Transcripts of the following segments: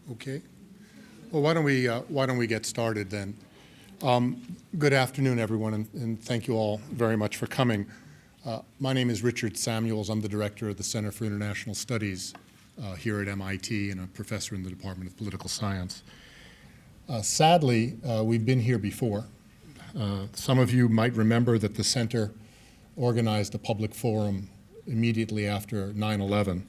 Okay. Well, why don't we get started then? Good afternoon, everyone, and thank you all very much for coming. My name is Richard Samuels. I'm the director of the Center for International Studies here at MIT and a professor in the Department of Political Science. Sadly, we've been here before. Some of you might remember that the center organized a public forum immediately after 9/11,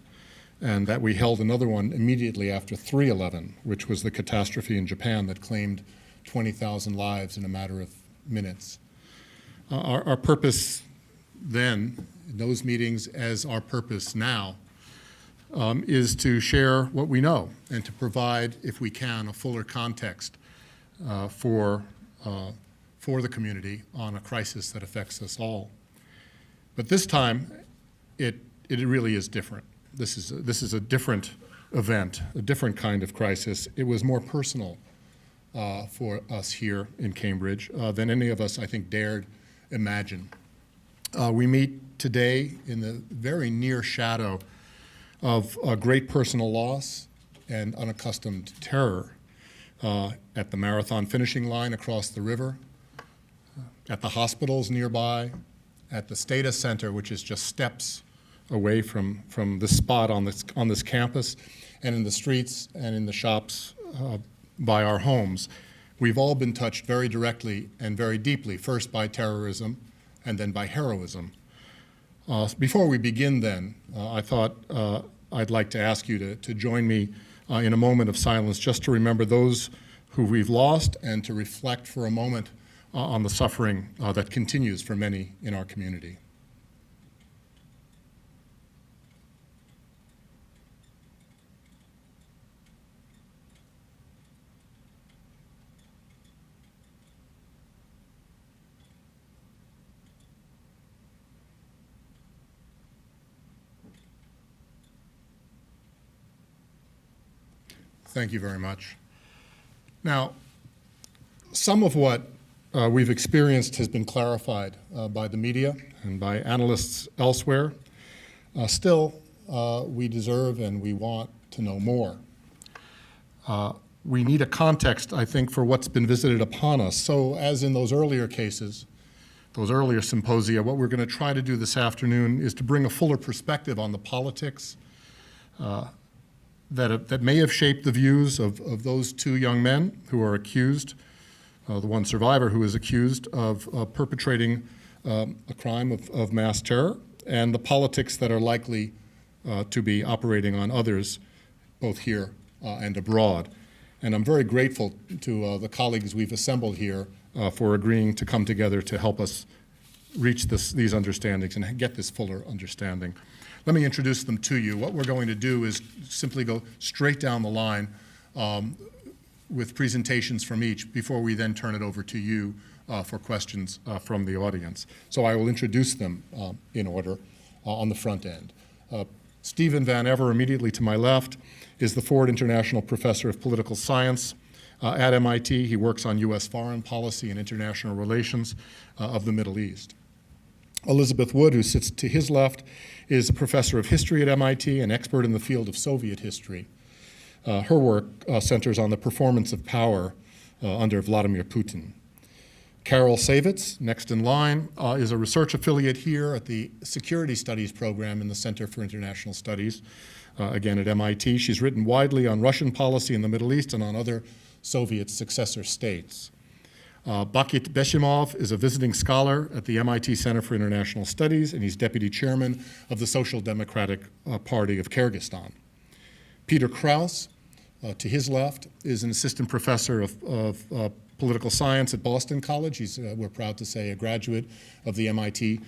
and that we held another one immediately after 3/11, which was the catastrophe in Japan that claimed 20,000 lives in a matter of minutes. Our purpose then, in those meetings, as our purpose now, is to share what we know and to provide, if we can, a fuller context for the community on a crisis that affects us all. But this time, it really is different. This is a different event, a different kind of crisis. It was more personal for us here in Cambridge than any of us, I think, dared imagine. We meet today in the very near shadow of a great personal loss and unaccustomed terror at the marathon finishing line across the river, at the hospitals nearby, at the Stata Center, which is just steps away from this spot on this campus, and in the streets and in the shops by our homes. We've all been touched very directly and very deeply, first by terrorism and then by heroism. Before we begin then, I thought I'd like to ask you to join me in a moment of silence just to remember those who we've lost and to reflect for a moment on the suffering that continues for many in our community. Thank you very much. Now, some of what we've experienced has been clarified by the media and by analysts elsewhere. Still, we deserve and we want to know more. We need a context, I think, for what's been visited upon us. So as in those earlier cases, those earlier symposia, what we're going to try to do this afternoon is to bring a fuller perspective on the politics that may have shaped the views of those two young men who are accused, the one survivor who is accused of perpetrating a crime of mass terror, and the politics that are likely to be operating on others, both here and abroad. And I'm very grateful to the colleagues we've assembled here for agreeing to come together to help us reach these understandings and get this fuller understanding. Let me introduce them to you. What we're going to do is simply go straight down the line with presentations from each before we then turn it over to you for questions from the audience. So I will introduce them in order on the front end. Stephen Van Ever, immediately to my left, is the Ford International Professor of Political Science at MIT. He works on U.S. foreign policy and international relations of the Middle East. Elizabeth Wood, who sits to his left, is a professor of history at MIT, an expert in the field of Soviet history. Her work centers on the performance of power under Vladimir Putin. Carol Saivetz, next in line, is a research affiliate here at the Security Studies program in the Center for International Studies, again at MIT. She's written widely on Russian policy in the Middle East and on other Soviet successor states. Bakyt Beshimov is a visiting scholar at the MIT Center for International Studies, and he's deputy chairman of the Social Democratic Party of Kyrgyzstan. Peter Krause, to his left, is an assistant professor of political science at Boston College. He's, we're proud to say, a graduate of the MIT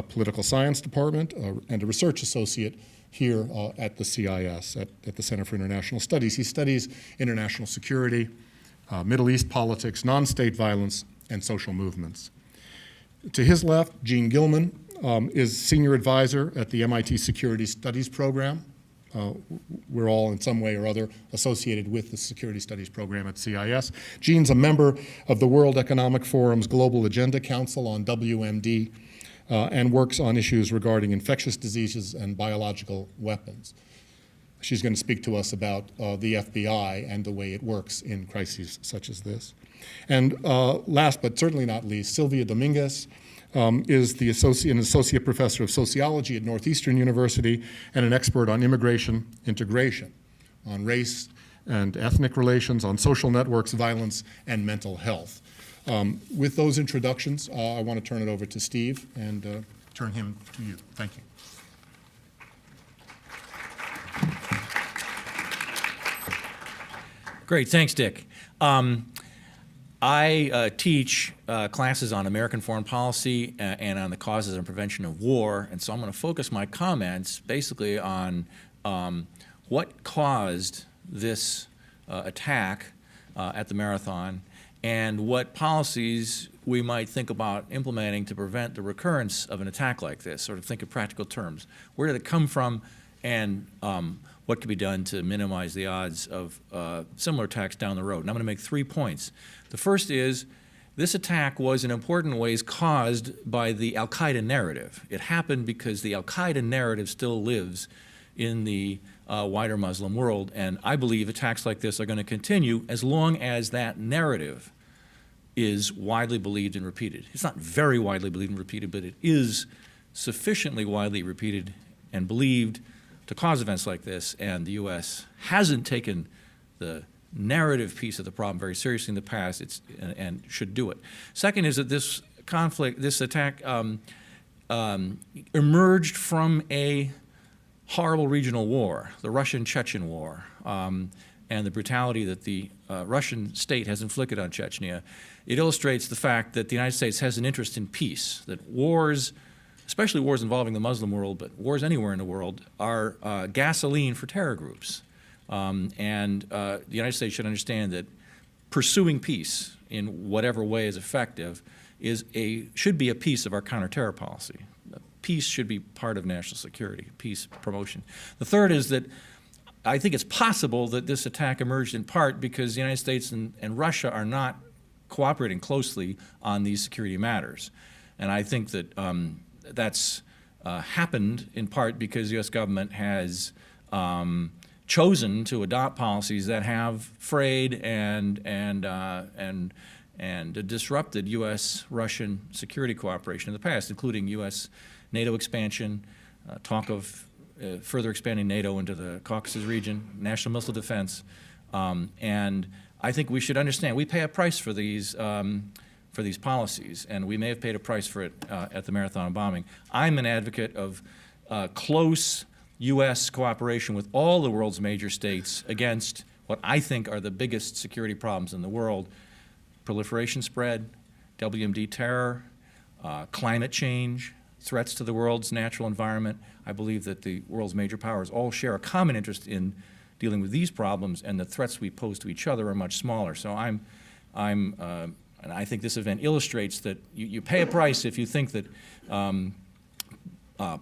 Political Science Department and a research associate here at the CIS, at the Center for International Studies. He studies international security, Middle East politics, non-state violence, and social movements. To his left, Jeanne Guillemin is senior advisor at the MIT Security Studies program. We're all in some way or other associated with the Security Studies program at CIS. Jeanne's a member of the World Economic Forum's Global Agenda Council on WMD and works on issues regarding infectious diseases and biological weapons. She's going to speak to us about the FBI and the way it works in crises such as this. And last but certainly not least, Silvia Dominguez is an associate professor of sociology at Northeastern University and an expert on immigration integration, on race and ethnic relations, on social networks, violence, and mental health. With those introductions, I want to turn it over to Steve and turn him to you. Thank you. Great, thanks, Dick. I teach classes on American foreign policy and on the causes and prevention of war, and so I'm going to focus my comments basically on what caused this attack at the marathon and what policies we might think about implementing to prevent the recurrence of an attack like this, sort of think in practical terms. Where did it come from, and what could be done to minimize the odds of similar attacks down the road? And I'm going to make 3 points. The first is this attack was in important ways caused by the al-Qaeda narrative. It happened because the al-Qaeda narrative still lives in the wider Muslim world, and I believe attacks like this are going to continue as long as that narrative is widely believed and repeated. It's not very widely believed and repeated, but it is sufficiently widely repeated and believed to cause events like this, and the U.S. hasn't taken the narrative piece of the problem very seriously in the past, and should do it. Second is that this conflict, this attack emerged from a horrible regional war, the Russian-Chechen war, and the brutality that the Russian state has inflicted on Chechnya. It illustrates the fact that the United States has an interest in peace, that wars, especially wars involving the Muslim world, but wars anywhere in the world, are gasoline for terror groups. The United States should understand that pursuing peace in whatever way is effective should be a piece of our counterterror policy. Peace should be part of national security, peace promotion. The third is that I think it's possible that this attack emerged in part because the United States and Russia are not cooperating closely on these security matters. And I think that that's happened in part because the U.S. government has chosen to adopt policies that have frayed and disrupted U.S.-Russian security cooperation in the past, including U.S.-NATO expansion, talk of further expanding NATO into the Caucasus region, national missile defense, and I think we should understand we pay a price for these policies, and we may have paid a price for it at the marathon bombing. I'm an advocate of close U.S. cooperation with all the world's major states against what I think are the biggest security problems in the world: proliferation spread, WMD terror, climate change, threats to the world's natural environment. I believe that the world's major powers all share a common interest in dealing with these problems, and the threats we pose to each other are much smaller. So and I think this event illustrates that you pay a price if you think that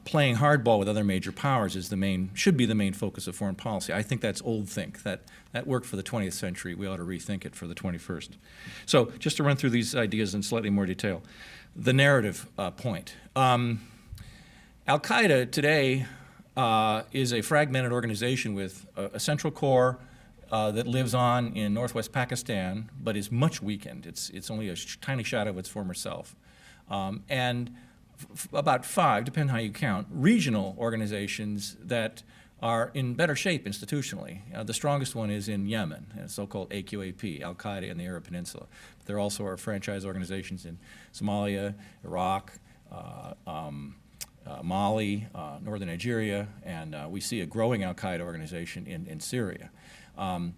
playing hardball with other major powers should be the main focus of foreign policy. I think that's old think. That worked for the 20th century. We ought to rethink it for the 21st. So just to run through these ideas in slightly more detail. The narrative point. Al-Qaeda today is a fragmented organization with a central core that lives on in northwest Pakistan, but is much weakened. It's only a tiny shadow of its former self. And about 5, depending on how you count, regional organizations that are in better shape institutionally. The strongest one is in Yemen, so-called AQAP, Al-Qaeda in the Arab Peninsula. But there also are franchise organizations in Somalia, Iraq, Mali, northern Nigeria, and we see a growing Al-Qaeda organization in Syria. And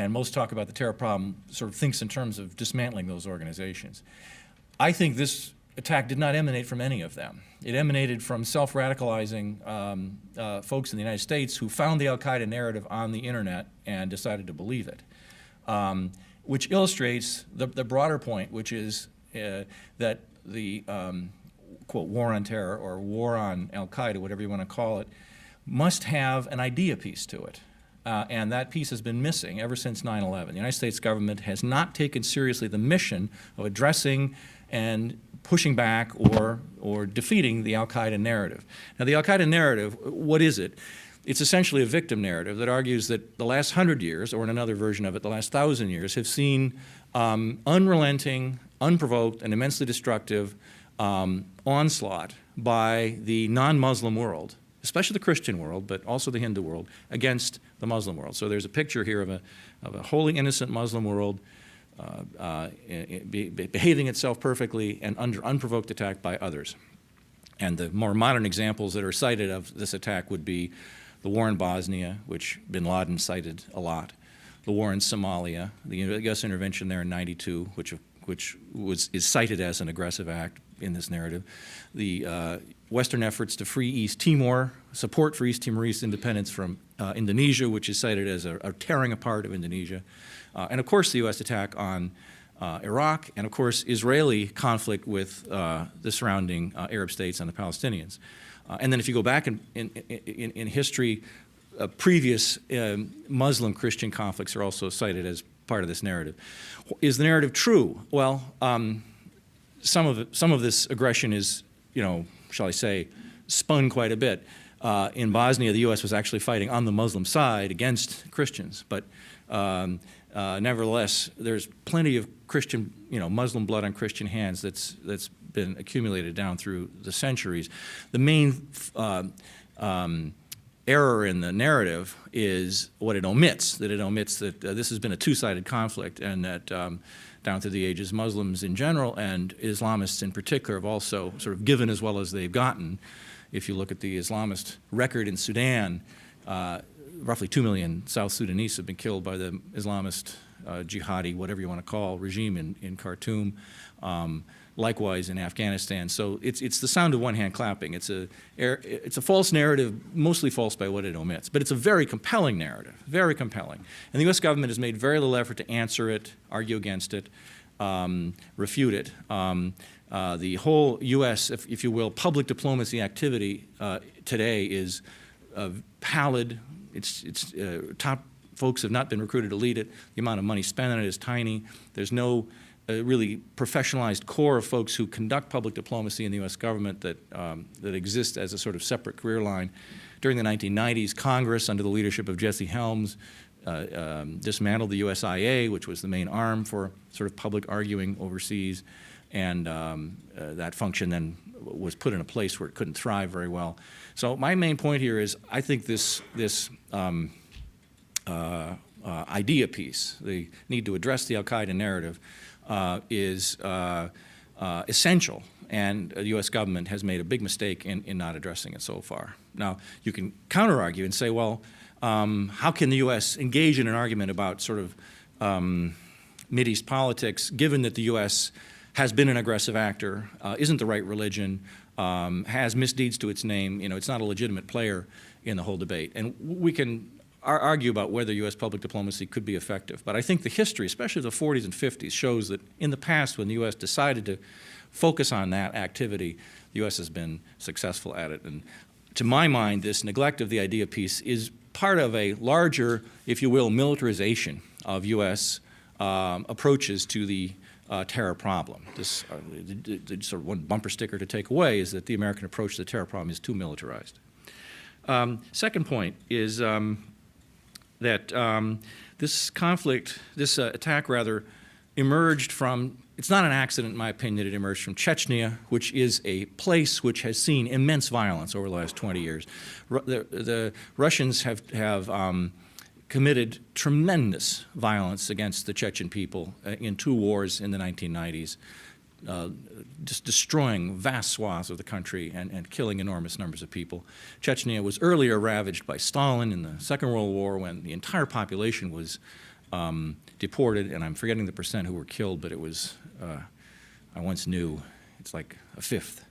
most talk about the terror problem sort of thinks in terms of dismantling those organizations. I think this attack did not emanate from any of them. It emanated from self-radicalizing folks in the United States who found the Al-Qaeda narrative on the internet and decided to believe it, which illustrates the broader point, which is that the quote, war on terror or war on Al-Qaeda, whatever you want to call it, must have an idea piece to it. And that piece has been missing ever since 9/11. The United States government has not taken seriously the mission of addressing and pushing back or defeating the Al-Qaeda narrative. Now, the Al-Qaeda narrative, what is it? it's essentially a victim narrative that argues that the last 100 years, or in another version of it, the last 1,000 years, have seen unrelenting, unprovoked, and immensely destructive onslaught by the non-Muslim world, especially the Christian world, but also the Hindu world, against the Muslim world. So there's a picture here of a wholly innocent Muslim world behaving itself perfectly and under unprovoked attack by others. And the more modern examples that are cited of this attack would be the war in Bosnia, which bin Laden cited a lot, the war in Somalia, the U.S. intervention there in '92, which is cited as an aggressive act in this narrative, the Western efforts to free East Timor, support for East Timorese independence from Indonesia, which is cited as a tearing apart of Indonesia, and of course the U.S. attack on Iraq, and of course Israeli conflict with the surrounding Arab states and the Palestinians. And then if you go back in history, previous Muslim Christian conflicts are also cited as part of this narrative. Is the narrative true? Well, some of this aggression is, shall I say, spun quite a bit. In Bosnia, the U.S. was actually fighting on the Muslim side against Christians, but nevertheless, there's plenty of Christian, Muslim blood on Christian hands that's been accumulated down through the centuries. The main error in the narrative is what it omits, that this has been a two-sided conflict, and that down through the ages, Muslims in general and Islamists in particular have also sort of given as well as they've gotten. If you look at the Islamist record in Sudan, roughly 2 million South Sudanese have been killed by the Islamist jihadi, whatever you want to call, regime in Khartoum. Likewise in Afghanistan. So it's the sound of one hand clapping. It's a false narrative, mostly false by what it omits. But it's a very compelling narrative, very compelling. And the U.S. government has made very little effort to answer it, argue against it, refute it. The whole U.S., if you will, public diplomacy activity today is pallid. It's top folks have not been recruited to lead it. The amount of money spent on it is tiny. There's no really professionalized core of folks who conduct public diplomacy in the U.S. government that exist as a sort of separate career line. During the 1990s, Congress, under the leadership of Jesse Helms, dismantled the USIA, which was the main arm for sort of public arguing overseas, and that function then was put in a place where it couldn't thrive very well. So my main point here is I think this idea piece, the need to address the al-Qaeda narrative, is essential, and the U.S. government has made a big mistake in not addressing it so far. Now, you can counter-argue and say, well, how can the U.S. engage in an argument about sort of Mideast politics, given that the U.S. has been an aggressive actor, isn't the right religion, has misdeeds to its name, it's not a legitimate player in the whole debate. And we can argue about whether U.S. public diplomacy could be effective. But I think the history, especially the 40s and 50s, shows that in the past when the U.S. decided to focus on that activity, the U.S. has been successful at it. And to my mind, this neglect of the idea piece is part of a larger, if you will, militarization of U.S. Approaches to the terror problem. This the sort of one bumper sticker to take away is that the American approach to the terror problem is too militarized. Second point is that this conflict, this attack rather, emerged from, it's not an accident in my opinion, it emerged from Chechnya, which is a place which has seen immense violence over the last 20 years. The Russians have committed tremendous violence against the Chechen people in 2 wars in the 1990s, just destroying vast swaths of the country and killing enormous numbers of people. Chechnya was earlier ravaged by Stalin in the Second World War when the entire population was deported, and I'm forgetting the percent who were killed, but it was, I once knew, it's like a fifth.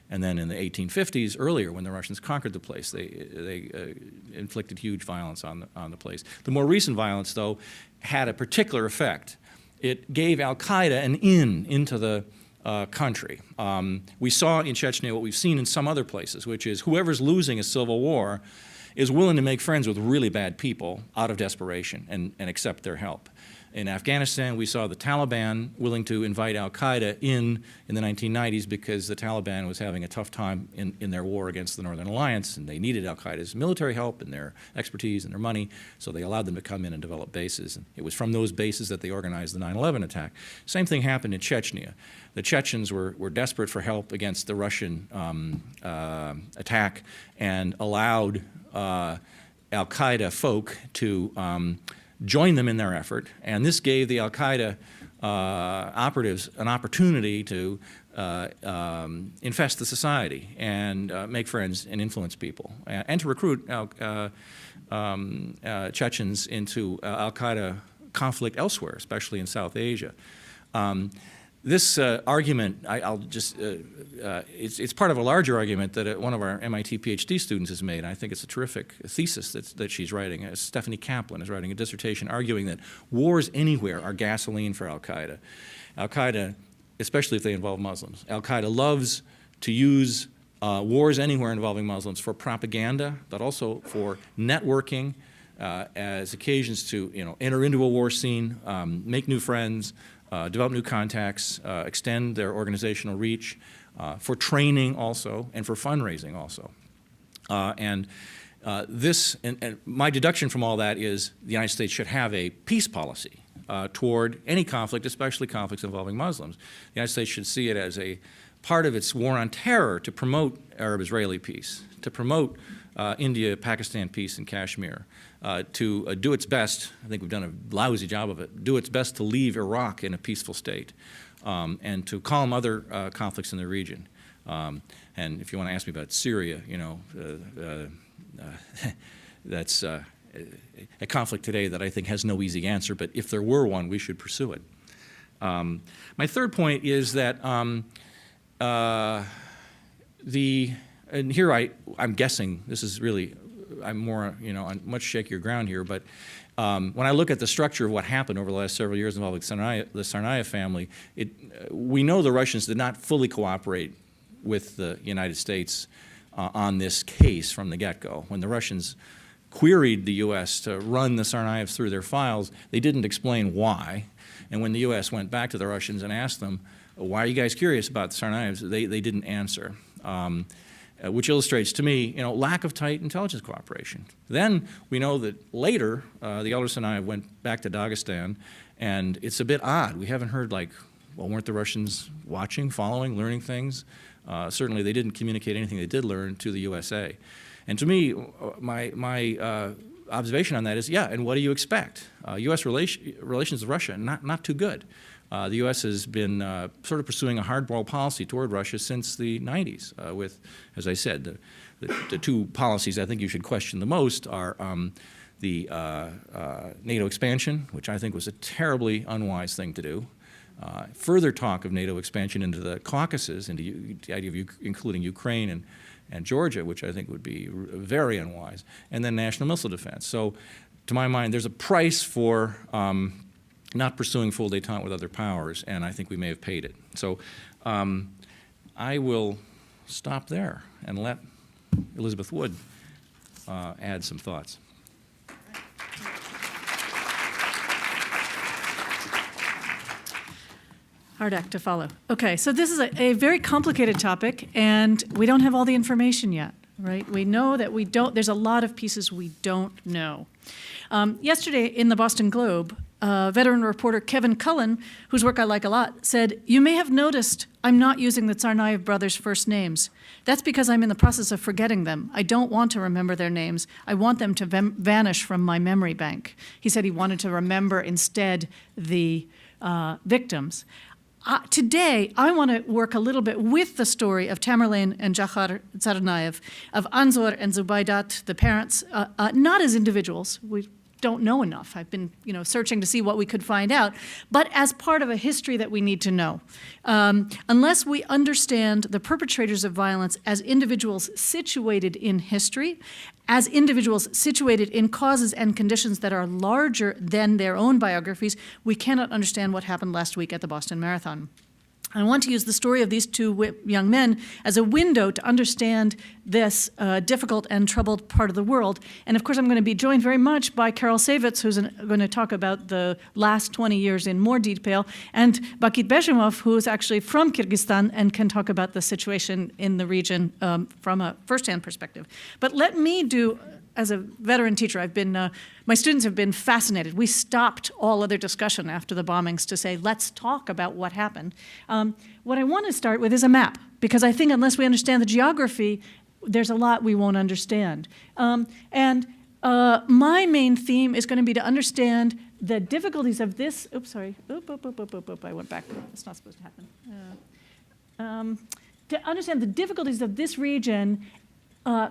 And then in the 1850s, earlier, when the Russians conquered the place, they inflicted huge violence on the place. The more recent violence, though, had a particular effect. It gave al-Qaeda an into the country. We saw in Chechnya what we've seen in some other places, which is whoever's losing a civil war is willing to make friends with really bad people out of desperation and accept their help. In Afghanistan, we saw the Taliban willing to invite al-Qaeda in the 1990s because the Taliban was having a tough time in their war against the Northern Alliance, and they needed al-Qaeda's military help and their expertise and their money, so they allowed them to come in and develop bases. And it was from those bases that they organized the 9/11 attack. Same thing happened in Chechnya. The Chechens were desperate for help against the Russian attack and allowed al-Qaeda folk to join them in their effort, and this gave the al-Qaeda operatives an opportunity to infest the society and make friends and influence people, and to recruit Chechens into al-Qaeda conflict elsewhere, especially in South Asia. This argument, it's part of a larger argument that one of our MIT PhD students has made. I think it's a terrific thesis that she's writing. Stephanie Kaplan is writing a dissertation arguing that wars anywhere are gasoline for al-Qaeda. Al-Qaeda, especially if they involve Muslims, al-Qaeda loves to use wars anywhere involving Muslims for propaganda, but also for networking as occasions to enter into a war scene, make new friends, develop new contacts, extend their organizational reach, for training also, and for fundraising also. And my deduction from all that is the United States should have a peace policy toward any conflict, especially conflicts involving Muslims. The United States should see it as a part of its war on terror to promote Arab-Israeli peace, to promote India-Pakistan peace in Kashmir, to do its best, I think we've done a lousy job of it, do its best to leave Iraq in a peaceful state, and to calm other conflicts in the region. And if you want to ask me about Syria, that's a conflict today that I think has no easy answer, but if there were one, we should pursue it. My third point is that and here I'm guessing, this is really, I'm more, on much shakier ground here, but when I look at the structure of what happened over the last several years involving the Tsarnaev family, we know the Russians did not fully cooperate with the United States on this case from the get-go. When the Russians queried the U.S. to run the Tsarnaevs through their files, they didn't explain why. And when the U.S. went back to the Russians and asked them, why are you guys curious about the Tsarnaevs, they didn't answer. Which illustrates to me, lack of tight intelligence cooperation. Then we know that later, the elder Tsarnaev went back to Dagestan, and it's a bit odd. We haven't heard weren't the Russians watching, following, learning things? Certainly they didn't communicate anything they did learn to the USA. And to me, my observation on that is, and what do you expect? U.S. relations with Russia, not too good. The U.S. has been sort of pursuing a hardball policy toward Russia since the 90s with, as I said, the two policies I think you should question the most are the NATO expansion, which I think was a terribly unwise thing to do, further talk of NATO expansion into the Caucasus, into the idea of including Ukraine and Georgia, which I think would be very unwise, and then national missile defense. So to my mind, there's a price for not pursuing full détente with other powers, and I think we may have paid it. So I will stop there and let Elizabeth Wood add some thoughts. Hard act to follow. Okay, so this is a very complicated topic, and we don't have all the information yet, right? We know that there's a lot of pieces we don't know. Yesterday in the Boston Globe, veteran reporter Kevin Cullen, whose work I like a lot, said, "You may have noticed I'm not using the Tsarnaev brothers' first names. That's because I'm in the process of forgetting them. I don't want to remember their names. I want them to vanish from my memory bank." He said he wanted to remember instead the victims. Today, I want to work a little bit with the story of Tamerlane and Jahar Tsarnaev, of Anzor and Zubaidat, the parents, not as individuals. We don't know enough. I've been, searching to see what we could find out, but as part of a history that we need to know. Unless we understand the perpetrators of violence as individuals situated in history, as individuals situated in causes and conditions that are larger than their own biographies, we cannot understand what happened last week at the Boston Marathon. I want to use the story of these two young men as a window to understand this difficult and troubled part of the world. And of course, I'm going to be joined very much by Carol Saivetz, who's going to talk about the last 20 years in more detail, and Bakyt Beshimov, who's actually from Kyrgyzstan and can talk about the situation in the region from a firsthand perspective. But let me do, as a veteran teacher, my students have been fascinated. We stopped all other discussion after the bombings to say, let's talk about what happened. What I want to start with is a map, because I think unless we understand the geography, there's a lot we won't understand. My main theme is going to be to understand the difficulties of this. Oops, sorry. I went back. It's not supposed to happen. To understand the difficulties of this region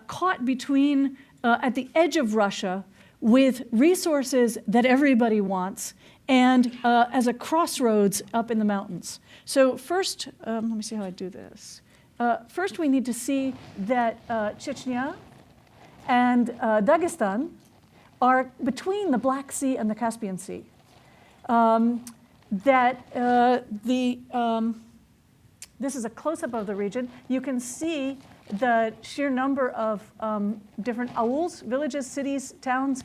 caught between at the edge of Russia with resources that everybody wants and as a crossroads up in the mountains. So first, let me see how I do this. First, we need to see that Chechnya and Dagestan are between the Black Sea and the Caspian Sea. This is a close-up of the region. You can see the sheer number of different auls, villages, cities, towns.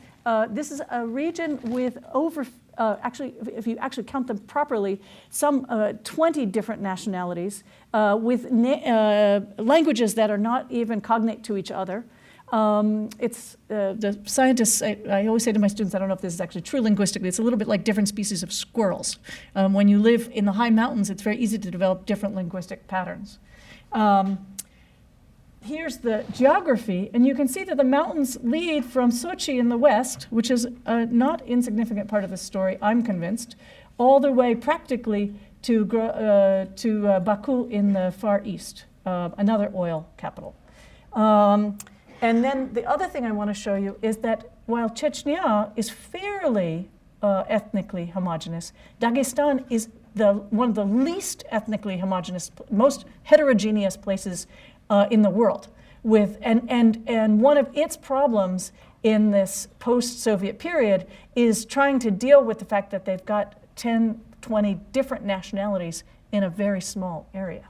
This is a region with over, actually, if you actually count them properly, some 20 different nationalities with languages that are not even cognate to each other. The scientists, I always say to my students, I don't know if this is actually true linguistically, it's a little bit like different species of squirrels. When you live in the high mountains, it's very easy to develop different linguistic patterns. Here's the geography, and you can see that the mountains lead from Sochi in the west, which is a not insignificant part of the story, I'm convinced, all the way practically to Baku in the far east, another oil capital. And then the other thing I want to show you is that while Chechnya is fairly ethnically homogeneous, Dagestan is one of the least ethnically homogeneous, most heterogeneous places in the world, and one of its problems in this post-Soviet period is trying to deal with the fact that they've got 10, 20 different nationalities in a very small area.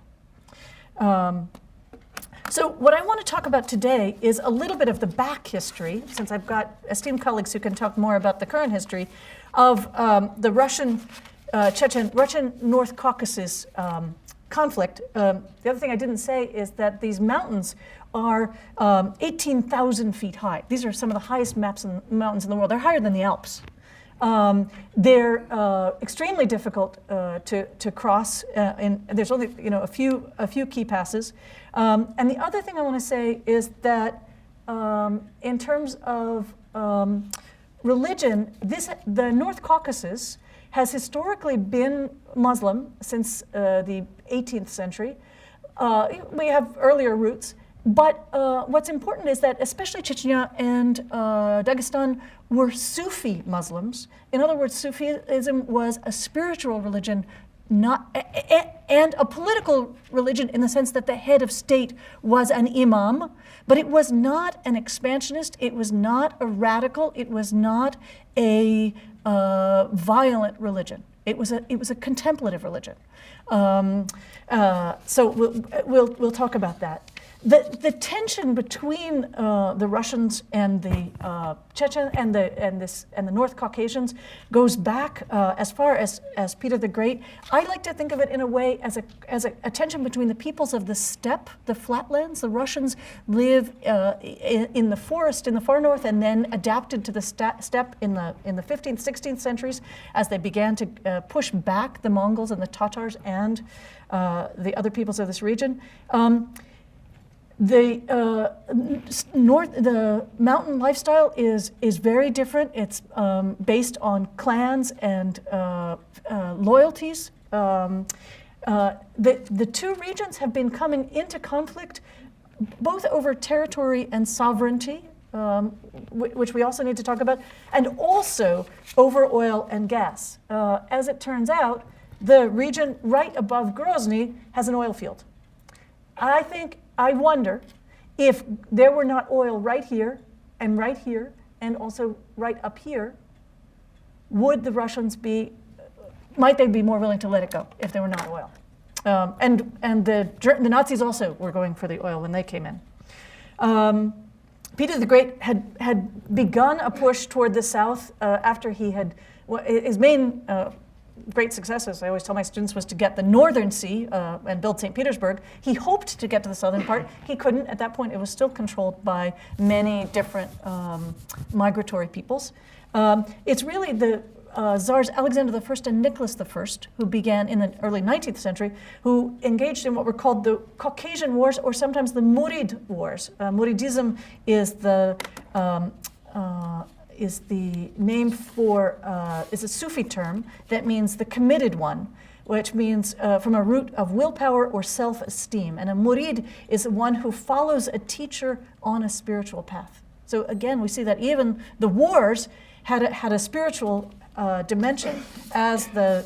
So what I want to talk about today is a little bit of the back history, since I've got esteemed colleagues who can talk more about the current history of the Russian North Caucasus conflict. The other thing I didn't say is that these mountains are 18,000 feet high. These are some of the highest mountains in the world. They're higher than the Alps. They're extremely difficult to cross, and there's only a few key passes. And the other thing I want to say is that in terms of religion, the North Caucasus has historically been Muslim since the 18th century. We have earlier roots, but what's important is that especially Chechnya and Dagestan were Sufi Muslims. In other words, Sufism was a spiritual religion, and a political religion in the sense that the head of state was an imam, but it was not an expansionist, it was not a radical, it was not a violent religion. It was a contemplative religion. So we'll talk about that. The tension between the Russians and the Chechen and the North Caucasians goes back as far as Peter the Great. I like to think of it in a way as a tension between the peoples of the steppe, the flatlands. The Russians live in the forest in the far north, and then adapted to the steppe in the 15th, 16th centuries as they began to push back the Mongols and the Tatars and the other peoples of this region. The mountain lifestyle is very different. It's based on clans and loyalties. The two regions have been coming into conflict both over territory and sovereignty, which we also need to talk about, and also over oil and gas. As it turns out, the region right above Grozny has an oil field. I wonder if there were not oil right here, and also right up here, would the Russians might they be more willing to let it go if there were not oil? the Nazis also were going for the oil when they came in. Peter the Great had begun a push toward the south after he had, his main great successes, I always tell my students, was to get the northern sea and build St. Petersburg. He hoped to get to the southern part. He couldn't. At that point, it was still controlled by many different migratory peoples. It's really the Tsars Alexander I and Nicholas I, who began in the early 19th century, who engaged in what were called the Caucasian Wars, or sometimes the Murid Wars. Muridism is the name for, is a Sufi term that means the committed one, which means from a root of willpower or self-esteem. And a murid is one who follows a teacher on a spiritual path. So again, we see that even the wars had a spiritual dimension, as the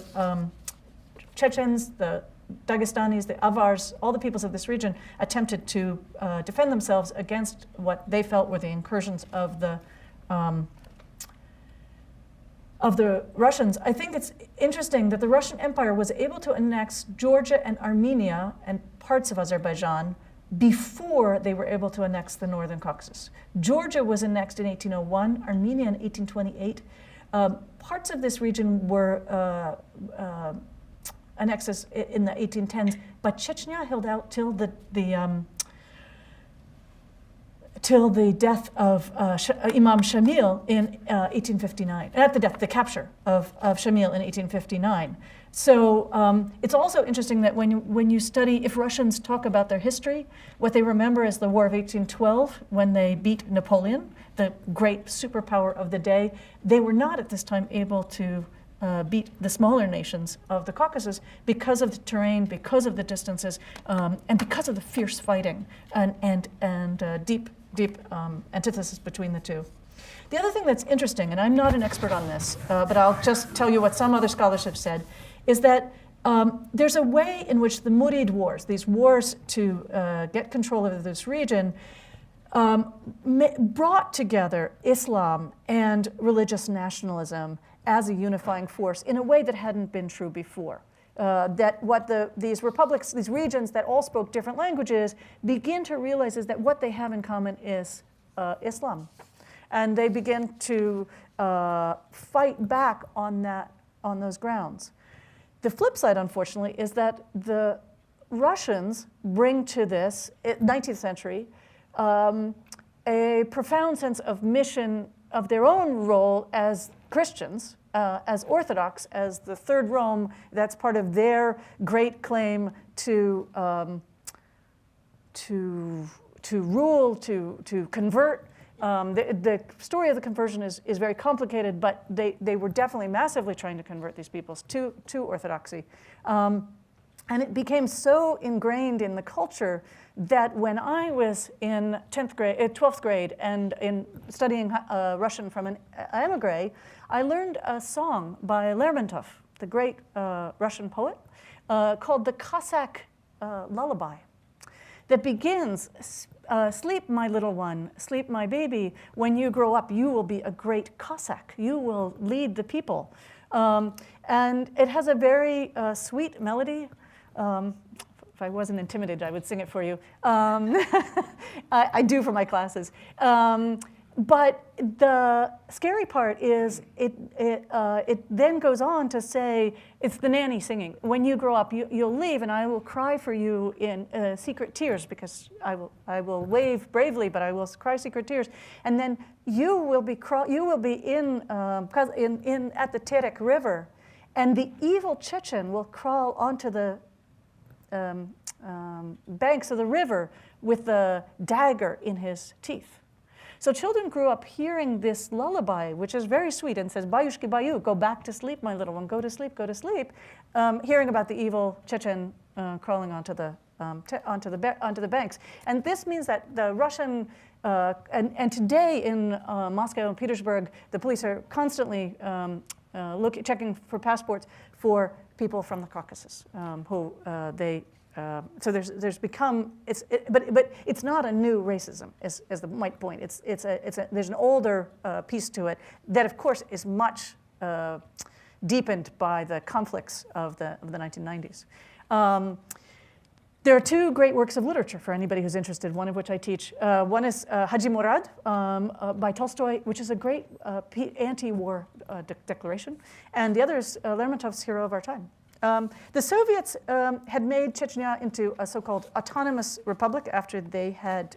Chechens, the Dagestanis, the Avars, all the peoples of this region attempted to defend themselves against what they felt were the incursions of the Russians. I think it's interesting that the Russian Empire was able to annex Georgia and Armenia and parts of Azerbaijan before they were able to annex the Northern Caucasus. Georgia was annexed in 1801, Armenia in 1828. Parts of this region were annexed in the 1810s, but Chechnya held out till the death of Imam Shamil in 1859. At the capture of Shamil in 1859. So it's also interesting that when you study, if Russians talk about their history, what they remember is the War of 1812, when they beat Napoleon, the great superpower of the day. They were not at this time able to beat the smaller nations of the Caucasus because of the terrain, because of the distances, and because of the fierce fighting and deep antithesis between the two. The other thing that's interesting, and I'm not an expert on this, but I'll just tell you what some other scholars have said, is that there's a way in which the Murid Wars, these wars to get control of this region, brought together Islam and religious nationalism as a unifying force in a way that hadn't been true before. That what these republics, these regions that all spoke different languages, begin to realize is that what they have in common is Islam. And they begin to fight back on those grounds. The flip side, unfortunately, is that the Russians bring to this, 19th century, a profound sense of mission of their own role as Christians, as Orthodox, as the Third Rome. That's part of their great claim to rule, to convert. The story of the conversion is very complicated, but they were definitely massively trying to convert these peoples to Orthodoxy. And it became so ingrained in the culture that when I was in 12th grade and in studying Russian from an emigre, I learned a song by Lermontov, the great Russian poet, called the Cossack Lullaby, that begins, sleep, my little one, sleep, my baby. When you grow up, you will be a great Cossack. You will lead the people. And it has a very sweet melody. If I wasn't intimidated, I would sing it for you. I do for my classes. But the scary part is it then goes on to say, it's the nanny singing. When you grow up, you'll leave, and I will cry for you in secret tears, because I will wave bravely, but I will cry secret tears. And then you will be in at the Terek River, and the evil Chechen will crawl onto the banks of the river with the dagger in his teeth. So children grew up hearing this lullaby, which is very sweet and says, "Bayushki bayu, go back to sleep, my little one, go to sleep, go to sleep," hearing about the evil Chechen crawling onto the banks. And this means that the Russian, and today in Moscow and Petersburg, the police are constantly checking for passports for people from the Caucasus, who so there's become, but it's not a new racism, as the point. There's an older piece to it that, of course, is much deepened by the conflicts of the 1990s. There are two great works of literature for anybody who's interested, one of which I teach. One is Haji Murad by Tolstoy, which is a great anti-war declaration. And the other is Lermontov's Hero of Our Time. The Soviets had made Chechnya into a so-called autonomous republic after they had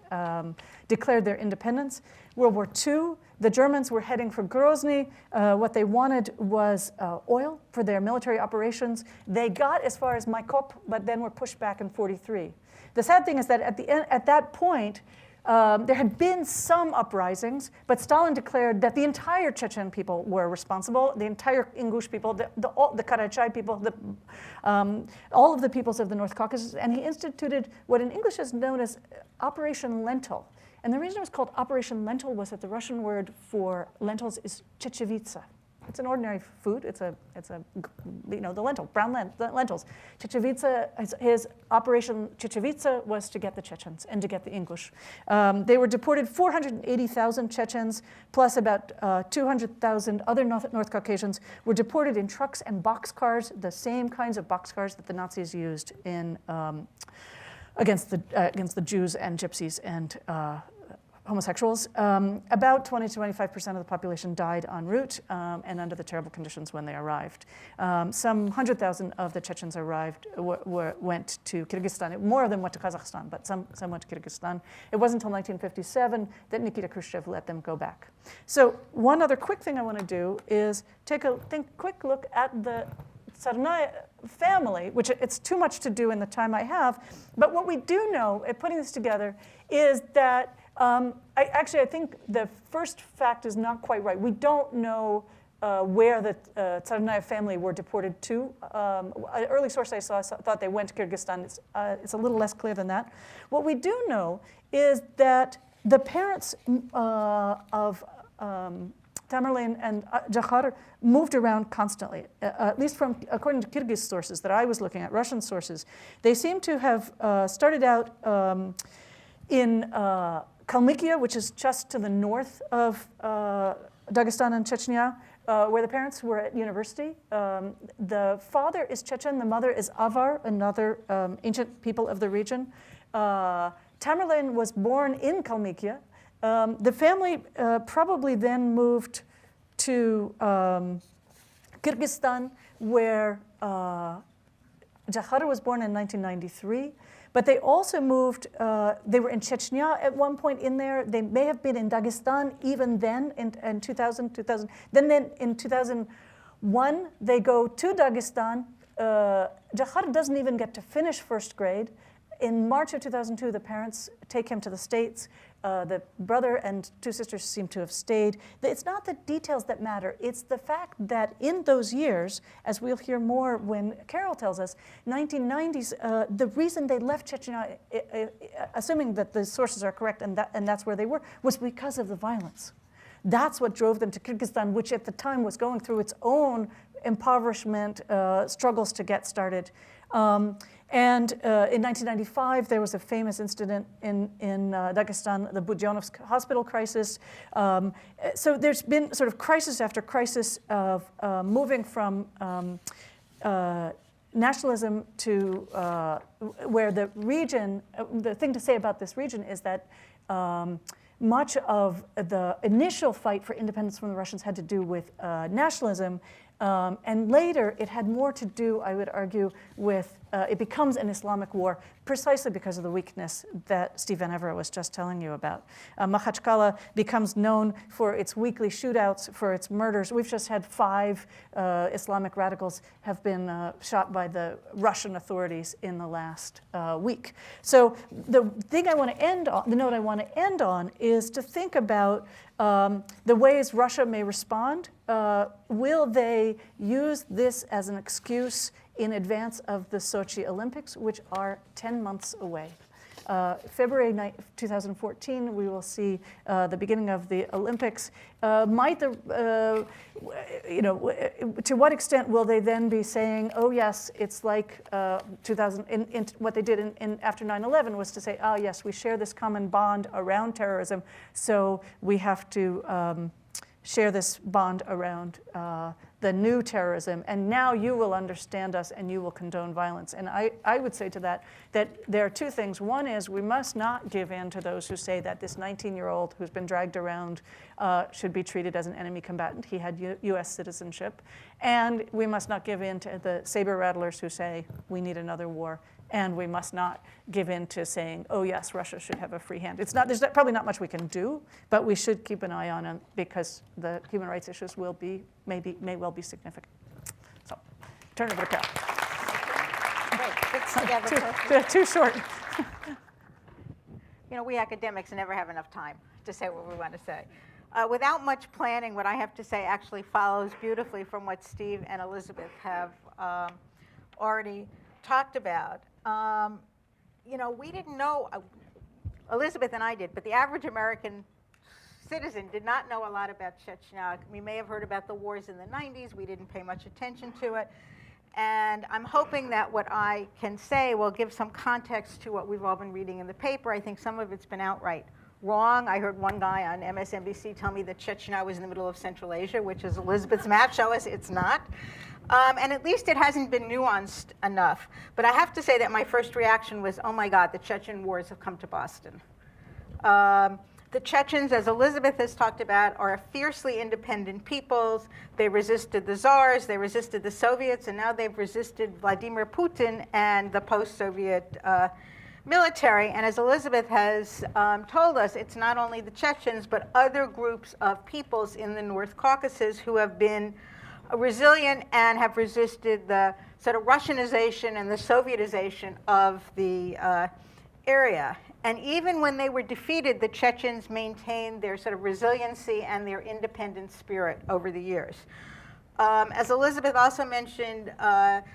declared their independence. World War II, the Germans were heading for Grozny. What they wanted was oil for their military operations. They got as far as Maikop, but then were pushed back in 1943. The sad thing is that at that point, there had been some uprisings, but Stalin declared that the entire Chechen people were responsible, the entire Ingush people, the Karachay people, all of the peoples of the North Caucasus, and he instituted what in English is known as Operation Lentil. And the reason it was called Operation Lentil was that the Russian word for lentils is chechevitsa. It's an ordinary food. It's a the lentil, brown lentils. Chechevitsa, his Operation Chechevitsa was to get the Chechens and to get the English. They were deported 480,000 Chechens, plus about 200,000 other North Caucasians were deported in trucks and boxcars, the same kinds of boxcars that the Nazis used in against the Jews and Gypsies and homosexuals. About 20 to 25% of the population died en route and under the terrible conditions when they arrived. Some 100,000 of the Chechens went to Kyrgyzstan. More of them went to Kazakhstan, but some went to Kyrgyzstan. It wasn't until 1957 that Nikita Khrushchev let them go back. So one other quick thing I want to do is take a quick look at the Tsarnaev family, which it's too much to do in the time I have. But what we do know, putting this together, is that I think the first fact is not quite right. We don't know where the Tsarnaev family were deported to. An early source I saw thought they went to Kyrgyzstan. It's a little less clear than that. What we do know is that the parents of Tamerlane and Jakhar moved around constantly, at least according to Kyrgyz sources that I was looking at, Russian sources. They seem to have started out in Kalmykia, which is just to the north of Dagestan and Chechnya, where the parents were at university. The father is Chechen, the mother is Avar, another ancient people of the region. Tamerlane was born in Kalmykia. The family probably then moved to Kyrgyzstan, where Jakhar was born in 1993. But they also moved, they were in Chechnya at one point in there. They may have been in Dagestan even then in 2000. Then in 2001, they go to Dagestan. Jakhar doesn't even get to finish first grade. In March of 2002, the parents take him to the States. The brother and two sisters seem to have stayed. It's not the details that matter. It's the fact that in those years, as we'll hear more when Carol tells us, 1990s, the reason they left Chechnya, assuming that the sources are correct and that's where they were, was because of the violence. That's what drove them to Kyrgyzstan, which at the time was going through its own impoverishment, struggles to get started. And in 1995, there was a famous incident in Dagestan, the Budyonovsk hospital crisis. So there's been sort of crisis after crisis of moving from nationalism to where the region, the thing to say about this region is that much of the initial fight for independence from the Russians had to do with nationalism. And later, it had more to do, I would argue, with it becomes an Islamic war precisely because of the weakness that Steve Van Evera was just telling you about. Makhachkala becomes known for its weekly shootouts, for its murders. We've just had 5 Islamic radicals have been shot by the Russian authorities in the last week. So the thing I want to end on, the note I want to end on, is to think about the ways Russia may respond. Will they use this as an excuse in advance of the Sochi Olympics, which are 10 months away? February 2014, we will see the beginning of the Olympics. To what extent will they then be saying, oh yes, it's like 2000, what they did after 9/11 was to say, oh yes, we share this common bond around terrorism, so we have to share this bond around the new terrorism, and now you will understand us and you will condone violence. And I would say to that there are two things. One is we must not give in to those who say that this 19-year-old who's been dragged around should be treated as an enemy combatant. He had U.S. citizenship. And we must not give in to the saber rattlers who say we need another war. And we must not give in to saying, oh yes, Russia should have a free hand. There's probably not much we can do, but we should keep an eye on them because the human rights issues may well be significant. So, turn it over to Carol. Great, fits together. Too short. You know, we academics never have enough time to say what we want to say. Without much planning, what I have to say actually follows beautifully from what Steve and Elizabeth have already talked about. You know, we didn't know, Elizabeth and I did, but the average American citizen did not know a lot about Chechnya. We may have heard about the wars in the 90s. We didn't pay much attention to it. And I'm hoping that what I can say will give some context to what we've all been reading in the paper. I think some of it's been outright wrong. I heard one guy on MSNBC tell me that Chechnya was in the middle of Central Asia, which is Elizabeth's map show us it's not. And at least it hasn't been nuanced enough. But I have to say that my first reaction was, oh my God, the Chechen wars have come to Boston. The Chechens, as Elizabeth has talked about, are a fiercely independent peoples. They resisted the czars, they resisted the Soviets, and now they've resisted Vladimir Putin and the post-Soviet military. And as Elizabeth has told us, it's not only the Chechens, but other groups of peoples in the North Caucasus who have been resilient and have resisted the sort of Russianization and the Sovietization of the area. And even when they were defeated, the Chechens maintained their sort of resiliency and their independent spirit over the years. As Elizabeth also mentioned,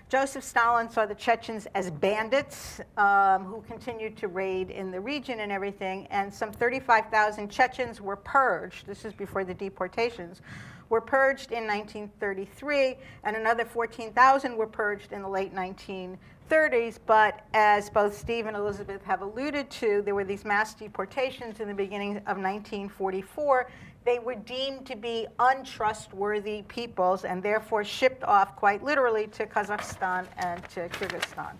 Joseph Stalin saw the Chechens as bandits who continued to raid in the region and everything, and some 35,000 Chechens were purged. This is before the deportations. Were purged in 1933, and another 14,000 were purged in the late 1930s. But as both Steve and Elizabeth have alluded to, there were these mass deportations in the beginning of 1944. They were deemed to be untrustworthy peoples and therefore shipped off quite literally to Kazakhstan and to Kyrgyzstan.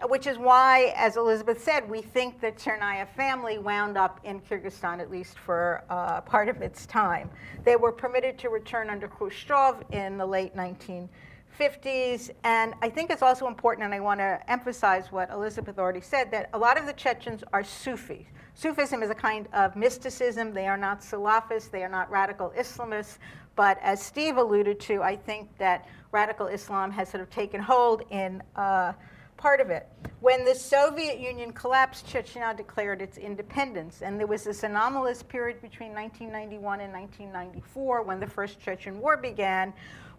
Which is why, as Elizabeth said, we think the Tsarnaev family wound up in Kyrgyzstan, at least for part of its time. They were permitted to return under Khrushchev in the late 1950s. And I think it's also important, and I want to emphasize what Elizabeth already said, that a lot of the Chechens are Sufi. Sufism is a kind of mysticism. They are not Salafists. They are not radical Islamists. But as Steve alluded to, I think that radical Islam has sort of taken hold in part of it. When the Soviet Union collapsed, Chechnya declared its independence, and there was this anomalous period between 1991 and 1994 when the first Chechen War began,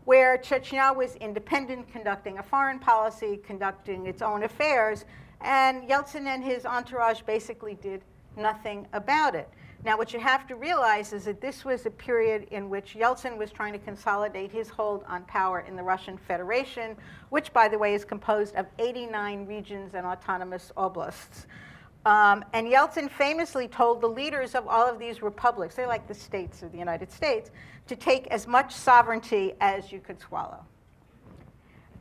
where Chechnya was independent, conducting a foreign policy, conducting its own affairs, and Yeltsin and his entourage basically did nothing about it. Now, what you have to realize is that this was a period in which Yeltsin was trying to consolidate his hold on power in the Russian Federation, which, by the way, is composed of 89 regions and autonomous oblasts. And Yeltsin famously told the leaders of all of these republics, they're like the states of the United States, to take as much sovereignty as you could swallow.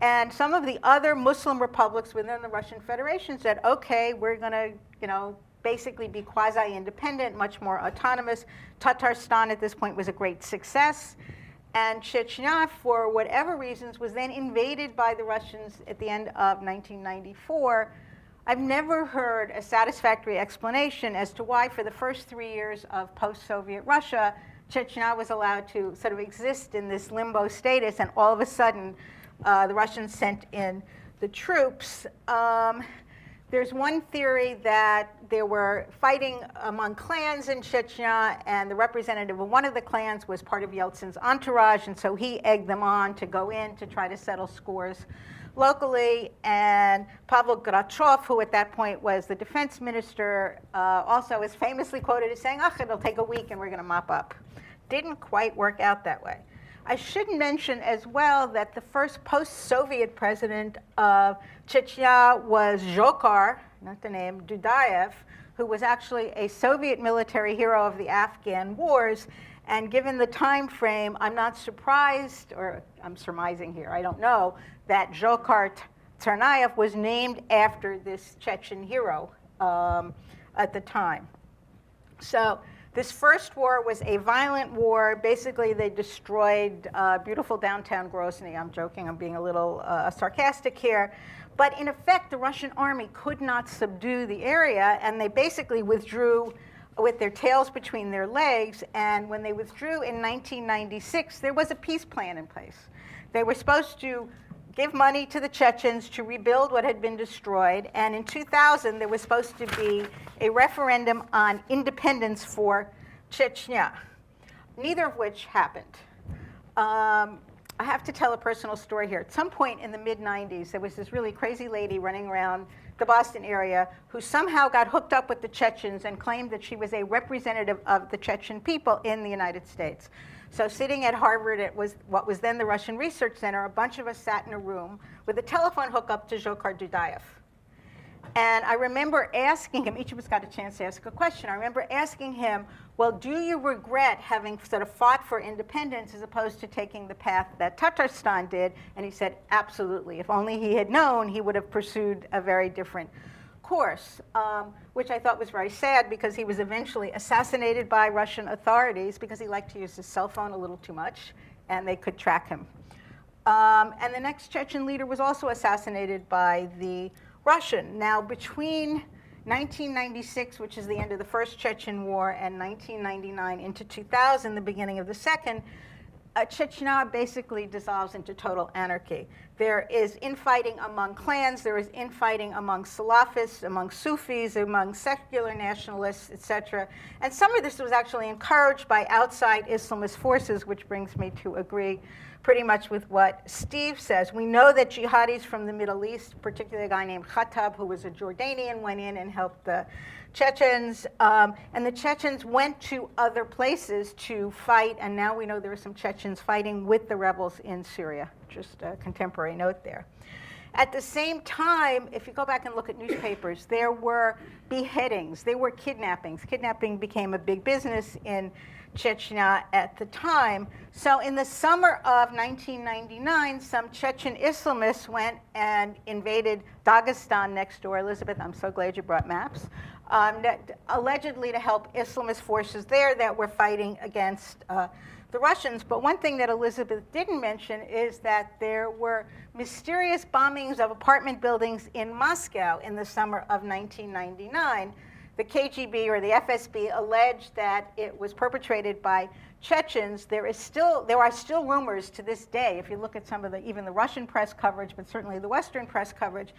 And some of the other Muslim republics within the Russian Federation said, okay, we're going to, basically be quasi-independent, much more autonomous. Tatarstan at this point was a great success. And Chechnya, for whatever reasons, was then invaded by the Russians at the end of 1994. I've never heard a satisfactory explanation as to why, for the first 3 years of post-Soviet Russia, Chechnya was allowed to sort of exist in this limbo status, and all of a sudden, the Russians sent in the troops. There's one theory that there were fighting among clans in Chechnya, and the representative of one of the clans was part of Yeltsin's entourage, and so he egged them on to go in to try to settle scores locally. And Pavel Grachev, who at that point was the defense minister, also is famously quoted as saying, it'll take a week and we're going to mop up. Didn't quite work out that way. I should mention as well that the first post-Soviet president of Chechnya was Zhokhar, not the name, Dudayev, who was actually a Soviet military hero of the Afghan wars. And given the time frame, I'm not surprised, or I'm surmising here, I don't know, that Dzhokhar Tsarnaev was named after this Chechen hero at the time. So this first war was a violent war. Basically, they destroyed beautiful downtown Grozny. I'm joking, I'm being a little sarcastic here. But in effect, the Russian army could not subdue the area, and they basically withdrew with their tails between their legs. And when they withdrew in 1996, there was a peace plan in place. They were supposed to give money to the Chechens to rebuild what had been destroyed. And in 2000, there was supposed to be a referendum on independence for Chechnya, neither of which happened. I have to tell a personal story here. At some point in the mid-90s, there was this really crazy lady running around the Boston area who somehow got hooked up with the Chechens and claimed that she was a representative of the Chechen people in the United States. So sitting at Harvard, it was what was then the Russian Research Center, a bunch of us sat in a room with a telephone hookup to Dzhokhar Dudayev. And I remember asking him, each of us got a chance to ask a question. I remember asking him, well, do you regret having sort of fought for independence as opposed to taking the path that Tatarstan did? And he said, absolutely. If only he had known, he would have pursued a very different course, which I thought was very sad because he was eventually assassinated by Russian authorities because he liked to use his cell phone a little too much, and they could track him. And the next Chechen leader was also assassinated by the Russian. Now, between 1996, which is the end of the first Chechen War, and 1999 into 2000, the beginning of the second, Chechnya basically dissolves into total anarchy. There is infighting among clans, there is infighting among Salafists, among Sufis, among secular nationalists, etc. And some of this was actually encouraged by outside Islamist forces, which brings me to agree pretty much with what Steve says. We know that jihadis from the Middle East, particularly a guy named Khattab, who was a Jordanian, went in and helped the Chechens. And the Chechens went to other places to fight, and now we know there are some Chechens fighting with the rebels in Syria. Just a contemporary note there. At the same time, if you go back and look at newspapers, there were beheadings, there were kidnappings. Kidnapping became a big business in Chechnya at the time. So in the summer of 1999, some Chechen Islamists went and invaded Dagestan next door. Elizabeth, I'm so glad you brought maps. Allegedly to help Islamist forces there that were fighting against the Russians. But one thing that Elizabeth didn't mention is that there were mysterious bombings of apartment buildings in Moscow in the summer of 1999. The KGB or the FSB alleged that it was perpetrated by Chechens. There are still rumors to this day, if you look at some of even the Russian press coverage, but certainly the Western press coverage,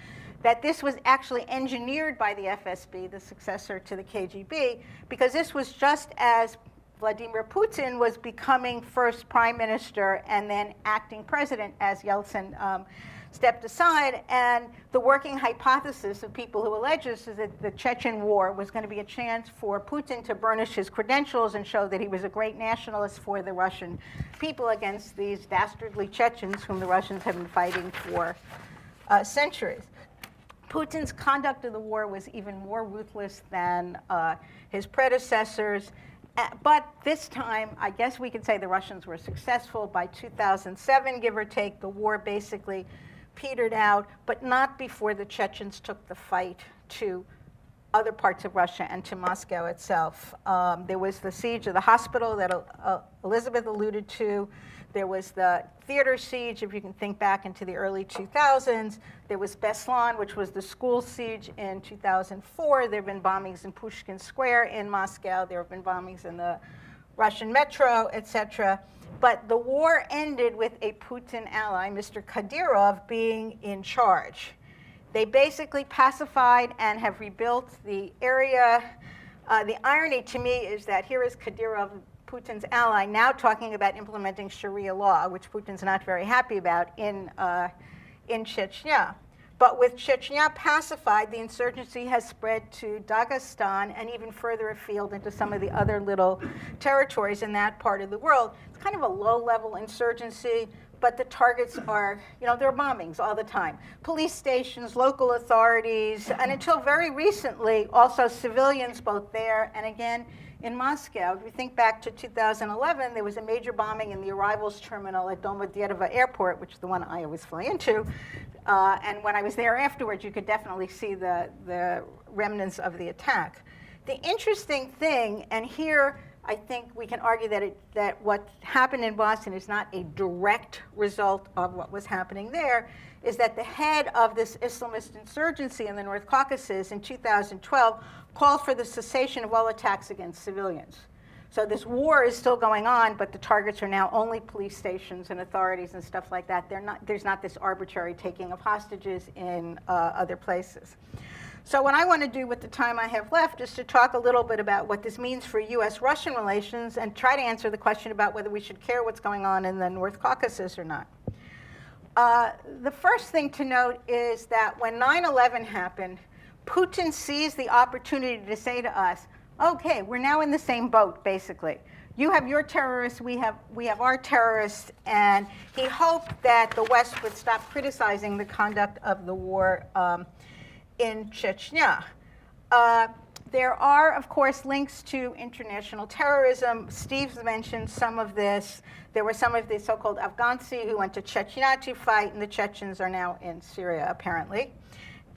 that this was actually engineered by the FSB, the successor to the KGB, because this was just as Vladimir Putin was becoming first prime minister and then acting president as Yeltsin stepped aside. And the working hypothesis of people who allege this is that the Chechen War was going to be a chance for Putin to burnish his credentials and show that he was a great nationalist for the Russian people against these dastardly Chechens whom the Russians have been fighting for centuries. Putin's conduct of the war was even more ruthless than his predecessors. But this time, I guess we could say the Russians were successful. By 2007, give or take, the war basically petered out, but not before the Chechens took the fight to other parts of Russia and to Moscow itself. There was the siege of the hospital that Elizabeth alluded to. There was the theater siege, if you can think back into the early 2000s. There was Beslan, which was the school siege in 2004. There have been bombings in Pushkin Square in Moscow. There have been bombings in the Russian metro, etc. But the war ended with a Putin ally, Mr. Kadyrov, being in charge. They basically pacified and have rebuilt the area. The irony to me is that here is Kadyrov, Putin's ally, now talking about implementing Sharia law, which Putin's not very happy about in Chechnya. But with Chechnya pacified, the insurgency has spread to Dagestan and even further afield into some of the other little territories in that part of the world. It's kind of a low-level insurgency, but the targets are, there are bombings all the time. Police stations, local authorities, and until very recently, also civilians both there and again in Moscow. If you think back to 2011, there was a major bombing in the arrivals terminal at Domodedovo Airport, which is the one I always fly into. And when I was there afterwards, you could definitely see the remnants of the attack. The interesting thing, and here I think we can argue that what happened in Boston is not a direct result of what was happening there, is that the head of this Islamist insurgency in the North Caucasus in 2012 called for the cessation of all attacks against civilians. So this war is still going on, but the targets are now only police stations and authorities and stuff like that. There's not this arbitrary taking of hostages in other places. So what I want to do with the time I have left is to talk a little bit about what this means for US-Russian relations and try to answer the question about whether we should care what's going on in the North Caucasus or not. The first thing to note is that when 9/11 happened, Putin seized the opportunity to say to us, okay, we're now in the same boat, basically. You have your terrorists, we have our terrorists, and he hoped that the West would stop criticizing the conduct of the war in Chechnya. There are, of course, links to international terrorism. Steve's mentioned some of this. There were some of the so-called Afghansi who went to Chechnya to fight, and the Chechens are now in Syria, apparently.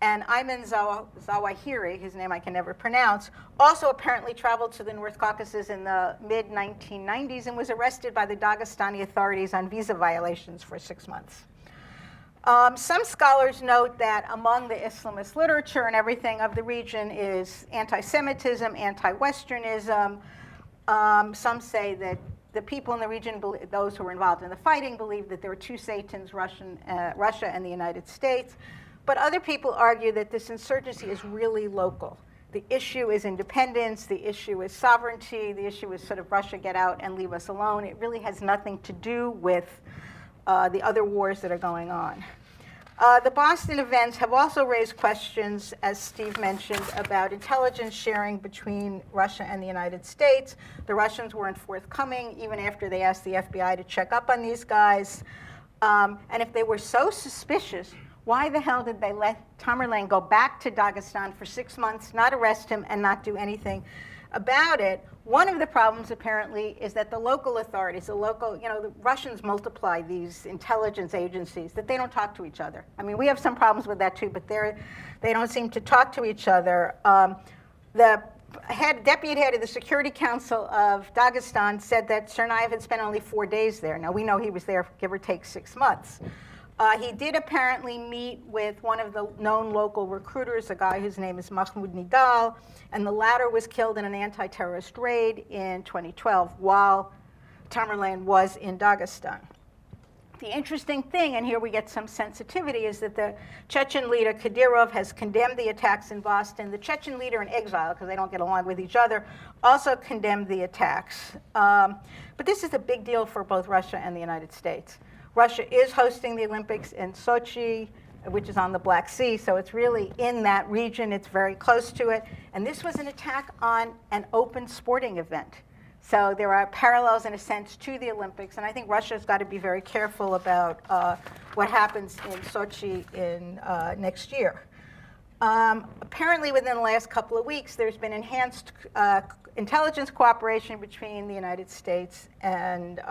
And Ayman Zawahiri, whose name I can never pronounce, also apparently traveled to the North Caucasus in the mid-1990s and was arrested by the Dagestani authorities on visa violations for 6 months. Some scholars note that among the Islamist literature and everything of the region is anti-Semitism, anti-Westernism. Some say that the people in the region, those who were involved in the fighting, believe that there were two Satans, Russia and the United States. But other people argue that this insurgency is really local. The issue is independence, the issue is sovereignty, the issue is sort of Russia get out and leave us alone. It really has nothing to do with the other wars that are going on. The Boston events have also raised questions, as Steve mentioned, about intelligence sharing between Russia and the United States. The Russians weren't forthcoming, even after they asked the FBI to check up on these guys. And if they were so suspicious, why the hell did they let Tamerlan go back to Dagestan for 6 months, not arrest him, and not do anything about it? One of the problems, apparently, is that the local authorities, the Russians multiply these intelligence agencies, that they don't talk to each other. I mean, we have some problems with that too, but they don't seem to talk to each other. The deputy head of the Security Council of Dagestan said that Tsarnaev had spent only 4 days there. Now, we know he was there, give or take, 6 months. He did apparently meet with one of the known local recruiters, a guy whose name is Mahmoud Nidal, and the latter was killed in an anti-terrorist raid in 2012 while Tamerlan was in Dagestan. The interesting thing, and here we get some sensitivity, is that the Chechen leader Kadyrov has condemned the attacks in Boston. The Chechen leader in exile, because they don't get along with each other, also condemned the attacks. But this is a big deal for both Russia and the United States. Russia is hosting the Olympics in Sochi, which is on the Black Sea, so it's really in that region. It's very close to it. And this was an attack on an open sporting event. So there are parallels, in a sense, to the Olympics. And I think Russia's got to be very careful about what happens in Sochi in next year. Apparently, within the last couple of weeks, there's been enhanced intelligence cooperation between the United States and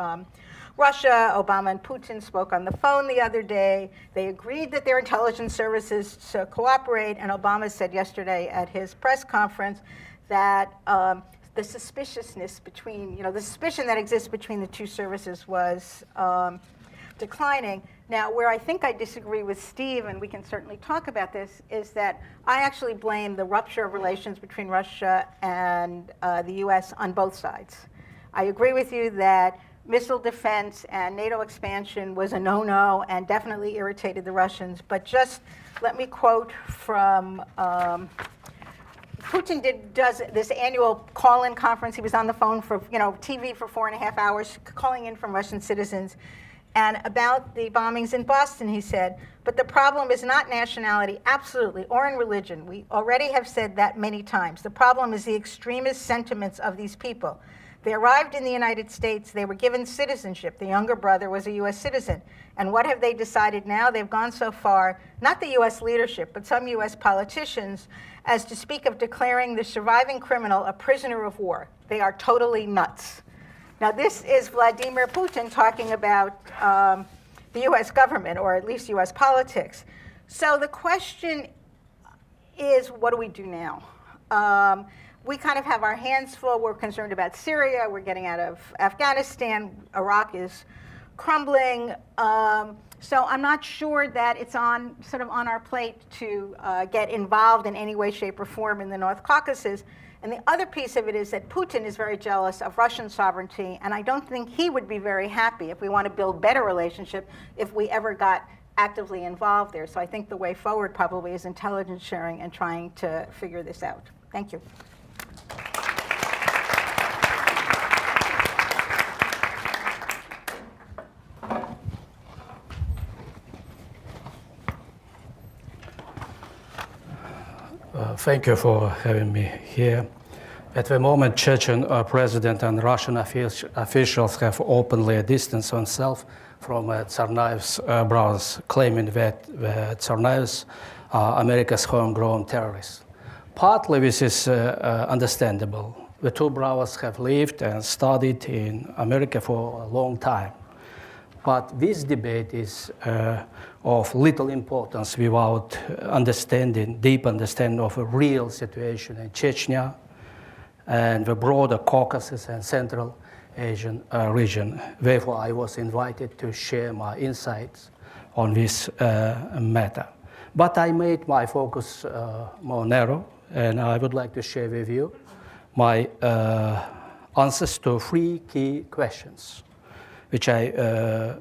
Russia. Obama and Putin spoke on the phone the other day. They agreed that their intelligence services to cooperate, and Obama said yesterday at his press conference that the suspiciousness between, the suspicion that exists between the two services was declining. Now, where I think I disagree with Steve, and we can certainly talk about this, is that I actually blame the rupture of relations between Russia and the US on both sides. I agree with you that missile defense and NATO expansion was a no-no and definitely irritated the Russians, but just let me quote from Putin does this annual call-in conference. He was on the phone for, TV for 4.5 hours, calling in from Russian citizens. And about the bombings in Boston, he said, but the problem is not nationality, absolutely, or in religion. We already have said that many times. The problem is the extremist sentiments of these people. They arrived in the United States. They were given citizenship. The younger brother was a U.S. citizen. And what have they decided now? They've gone so far, not the U.S. leadership, but some U.S. politicians, as to speak of declaring the surviving criminal a prisoner of war. They are totally nuts. Now, this is Vladimir Putin talking about the U.S. government, or at least U.S. politics. So the question is, what do we do now? We kind of have our hands full. We're concerned about Syria. We're getting out of Afghanistan. Iraq is crumbling. So I'm not sure that it's sort of on our plate to get involved in any way, shape, or form in the North Caucasus. And the other piece of it is that Putin is very jealous of Russian sovereignty, and I don't think he would be very happy if we want to build better relationship if we ever got actively involved there. So I think the way forward probably is intelligence sharing and trying to figure this out. Thank you. Thank you for having me here. At the moment, Chechen president and Russian officials have openly distanced themselves from Tsarnaev's brothers, claiming that Tsarnaevs are America's homegrown terrorists. Partly this is understandable. The two brothers have lived and studied in America for a long time. But this debate is of little importance without deep understanding of a real situation in Chechnya and the broader Caucasus and Central Asian region. Therefore, I was invited to share my insights on this matter. But I made my focus more narrow, and I would like to share with you my answers to three key questions, which I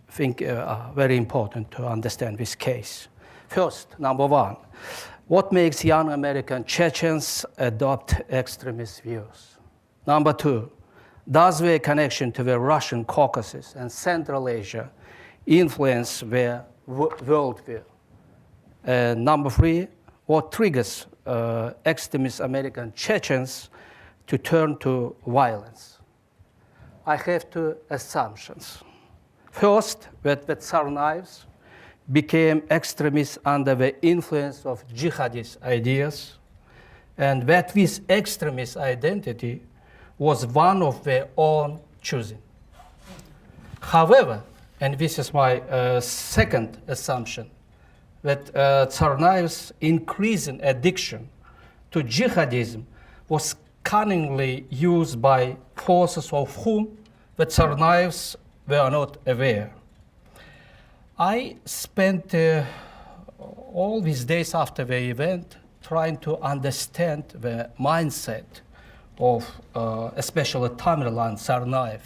think are very important to understand this case. First, number one, what makes young American Chechens adopt extremist views? Number two, does their connection to the Russian Caucasus and Central Asia influence their worldview? And number three, what triggers extremist American Chechens to turn to violence? I have two assumptions. First, that the Tsarnaevs became extremists under the influence of jihadist ideas, and that this extremist identity was one of their own choosing. However, and this is my second assumption, that Tsarnaev's increasing addiction to jihadism was cunningly used by forces of whom the Tsarnaevs were not aware. I spent all these days after the event trying to understand the mindset of especially Tamerlan Tsarnaev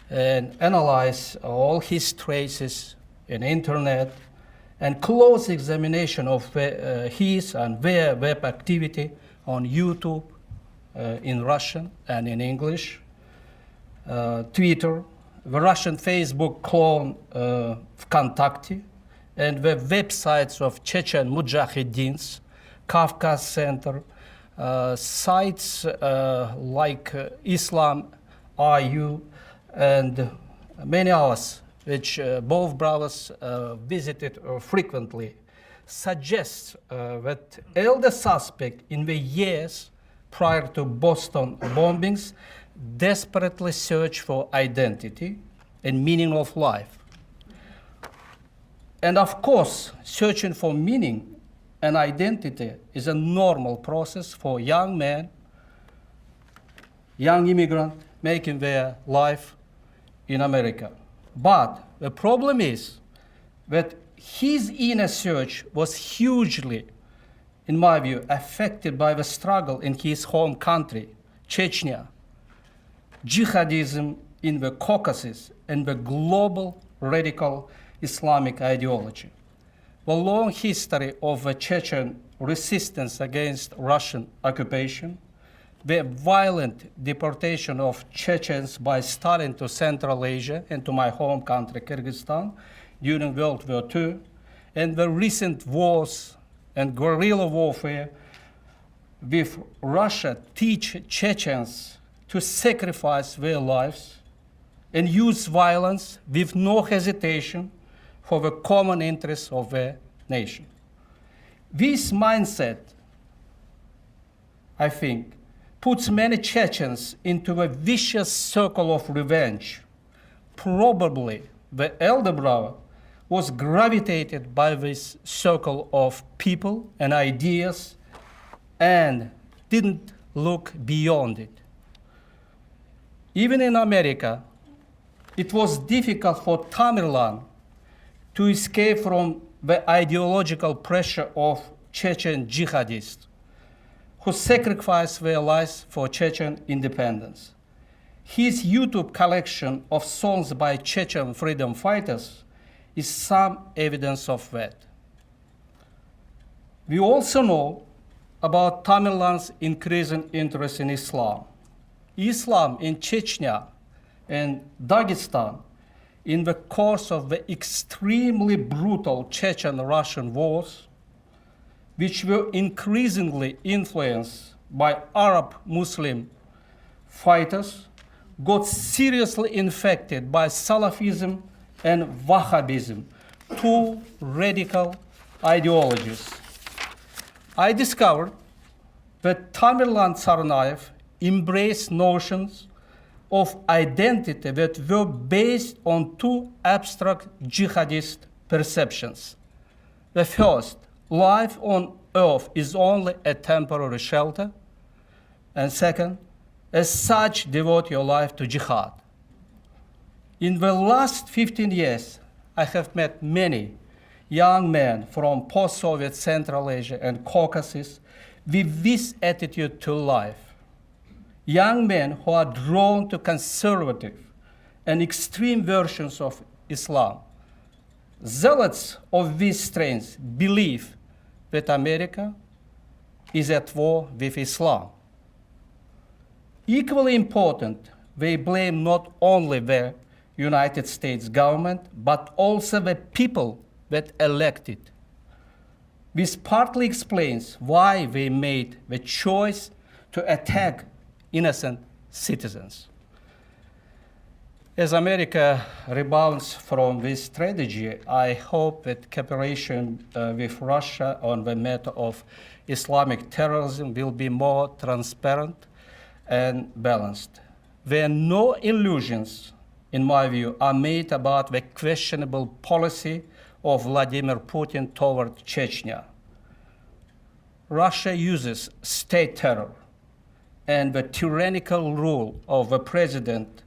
and analyze all his traces in the internet and close examination of his and their web activity on YouTube in Russian and in English, Twitter, the Russian Facebook clone Vkontakte, and the websites of Chechen Mujahedins, Kafka Center, sites like Islam.ru, and many others, which both brothers visited frequently, suggests that elder suspect in the years prior to Boston bombings desperately searched for identity and meaning of life. And of course, searching for meaning and identity is a normal process for young men, young immigrant making their life in America. But the problem is that his inner search was hugely, in my view, affected by the struggle in his home country, Chechnya, jihadism in the Caucasus, and the global radical Islamic ideology. The long history of the Chechen resistance against Russian occupation, the violent deportation of Chechens by Stalin to Central Asia and to my home country, Kyrgyzstan, during World War II, and the recent wars and guerrilla warfare with Russia teach Chechens to sacrifice their lives and use violence with no hesitation for the common interests of their nation. This mindset, I think, puts many Chechens into a vicious circle of revenge. Probably the elder brother was gravitated by this circle of people and ideas and didn't look beyond it. Even in America, it was difficult for Tamerlan to escape from the ideological pressure of Chechen jihadists who sacrificed their lives for Chechen independence. His YouTube collection of songs by Chechen freedom fighters is some evidence of that. We also know about Tamerlan's increasing interest in Islam. Islam in Chechnya and Dagestan, in the course of the extremely brutal Chechen-Russian wars, which were increasingly influenced by Arab Muslim fighters, got seriously infected by Salafism and Wahhabism, two radical ideologies. I discovered that Tamerlan Tsarnaev embraced notions of identity that were based on two abstract jihadist perceptions. The first, life on earth is only a temporary shelter. And second, as such, devote your life to jihad. In the last 15 years, I have met many young men from post-Soviet Central Asia and Caucasus with this attitude to life. Young men who are drawn to conservative and extreme versions of Islam. Zealots of these strains believe that America is at war with Islam. Equally important, they blame not only the United States government, but also the people that elected. This partly explains why they made the choice to attack innocent citizens. As America rebounds from this tragedy, I hope that cooperation with Russia on the matter of Islamic terrorism will be more transparent and balanced. There are no illusions, in my view, are made about the questionable policy of Vladimir Putin toward Chechnya. Russia uses state terror and the tyrannical rule of the president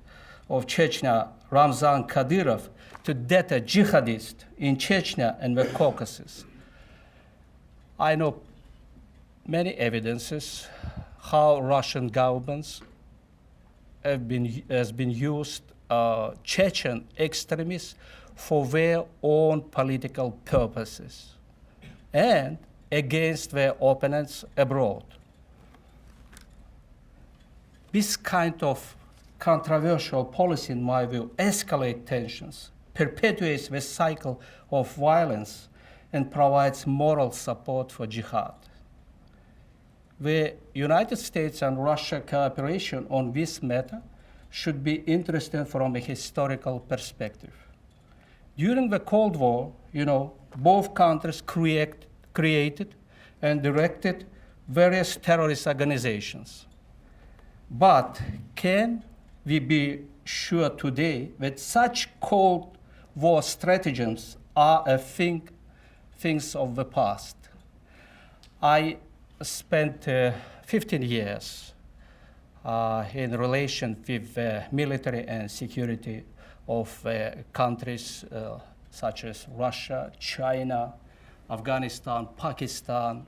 of Chechnya, Ramzan Kadyrov, to deter jihadists in Chechnya and the Caucasus. I know many evidences how Russian governments has been used Chechen extremists for their own political purposes and against their opponents abroad. This kind of controversial policy, in my view, escalates tensions, perpetuates the cycle of violence, and provides moral support for jihad. The United States and Russia cooperation on this matter should be interesting from a historical perspective. During the Cold War, both countries created and directed various terrorist organizations. But can we be sure today that such Cold War stratagems are things of the past? I spent 15 years in relation with the military and security of countries such as Russia, China, Afghanistan, Pakistan,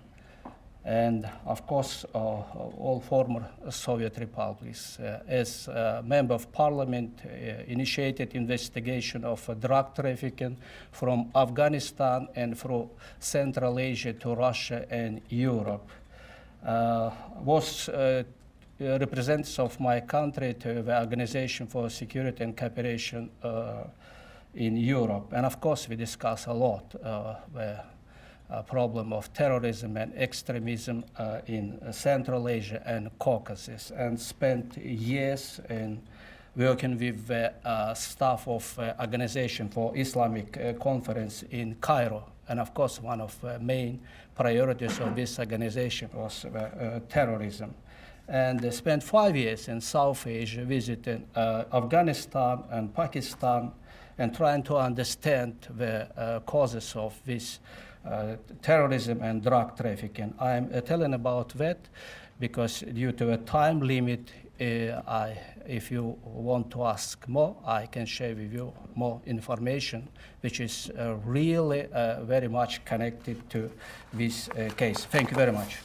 and of course, all former Soviet republics. As a member of parliament, initiated investigation of drug trafficking from Afghanistan and through Central Asia to Russia and Europe. Was representative of my country to the Organization for Security and Cooperation in Europe. And of course, we discuss a lot the problem of terrorism and extremism in Central Asia and Caucasus, and spent years in working with the staff of Organization for Islamic Conference in Cairo. And of course, one of the main priorities of this organization was terrorism. And spent 5 years in South Asia, visiting Afghanistan and Pakistan, and trying to understand the causes of this terrorism and drug trafficking. I'm telling about that because due to a time limit, if you want to ask more, I can share with you more information, which is really very much connected to this case. Thank you very much.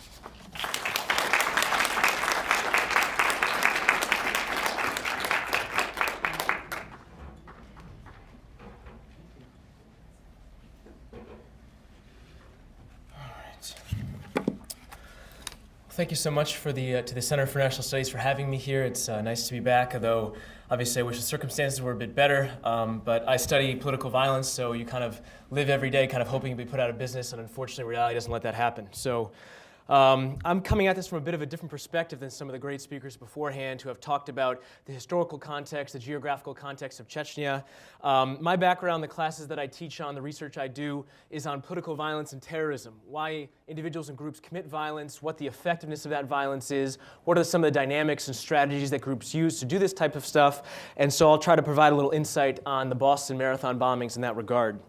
Thank you so much for to the Center for National Studies for having me here. It's nice to be back, although obviously I wish the circumstances were a bit better. But I study political violence, so you kind of live every day kind of hoping to be put out of business, and unfortunately reality doesn't let that happen. So I'm coming at this from a bit of a different perspective than some of the great speakers beforehand who have talked about the historical context, the geographical context of Chechnya. My background, the classes that I teach on, the research I do, is on political violence and terrorism, why individuals and groups commit violence, what the effectiveness of that violence is, what are some of the dynamics and strategies that groups use to do this type of stuff. And so I'll try to provide a little insight on the Boston Marathon bombings in that regard.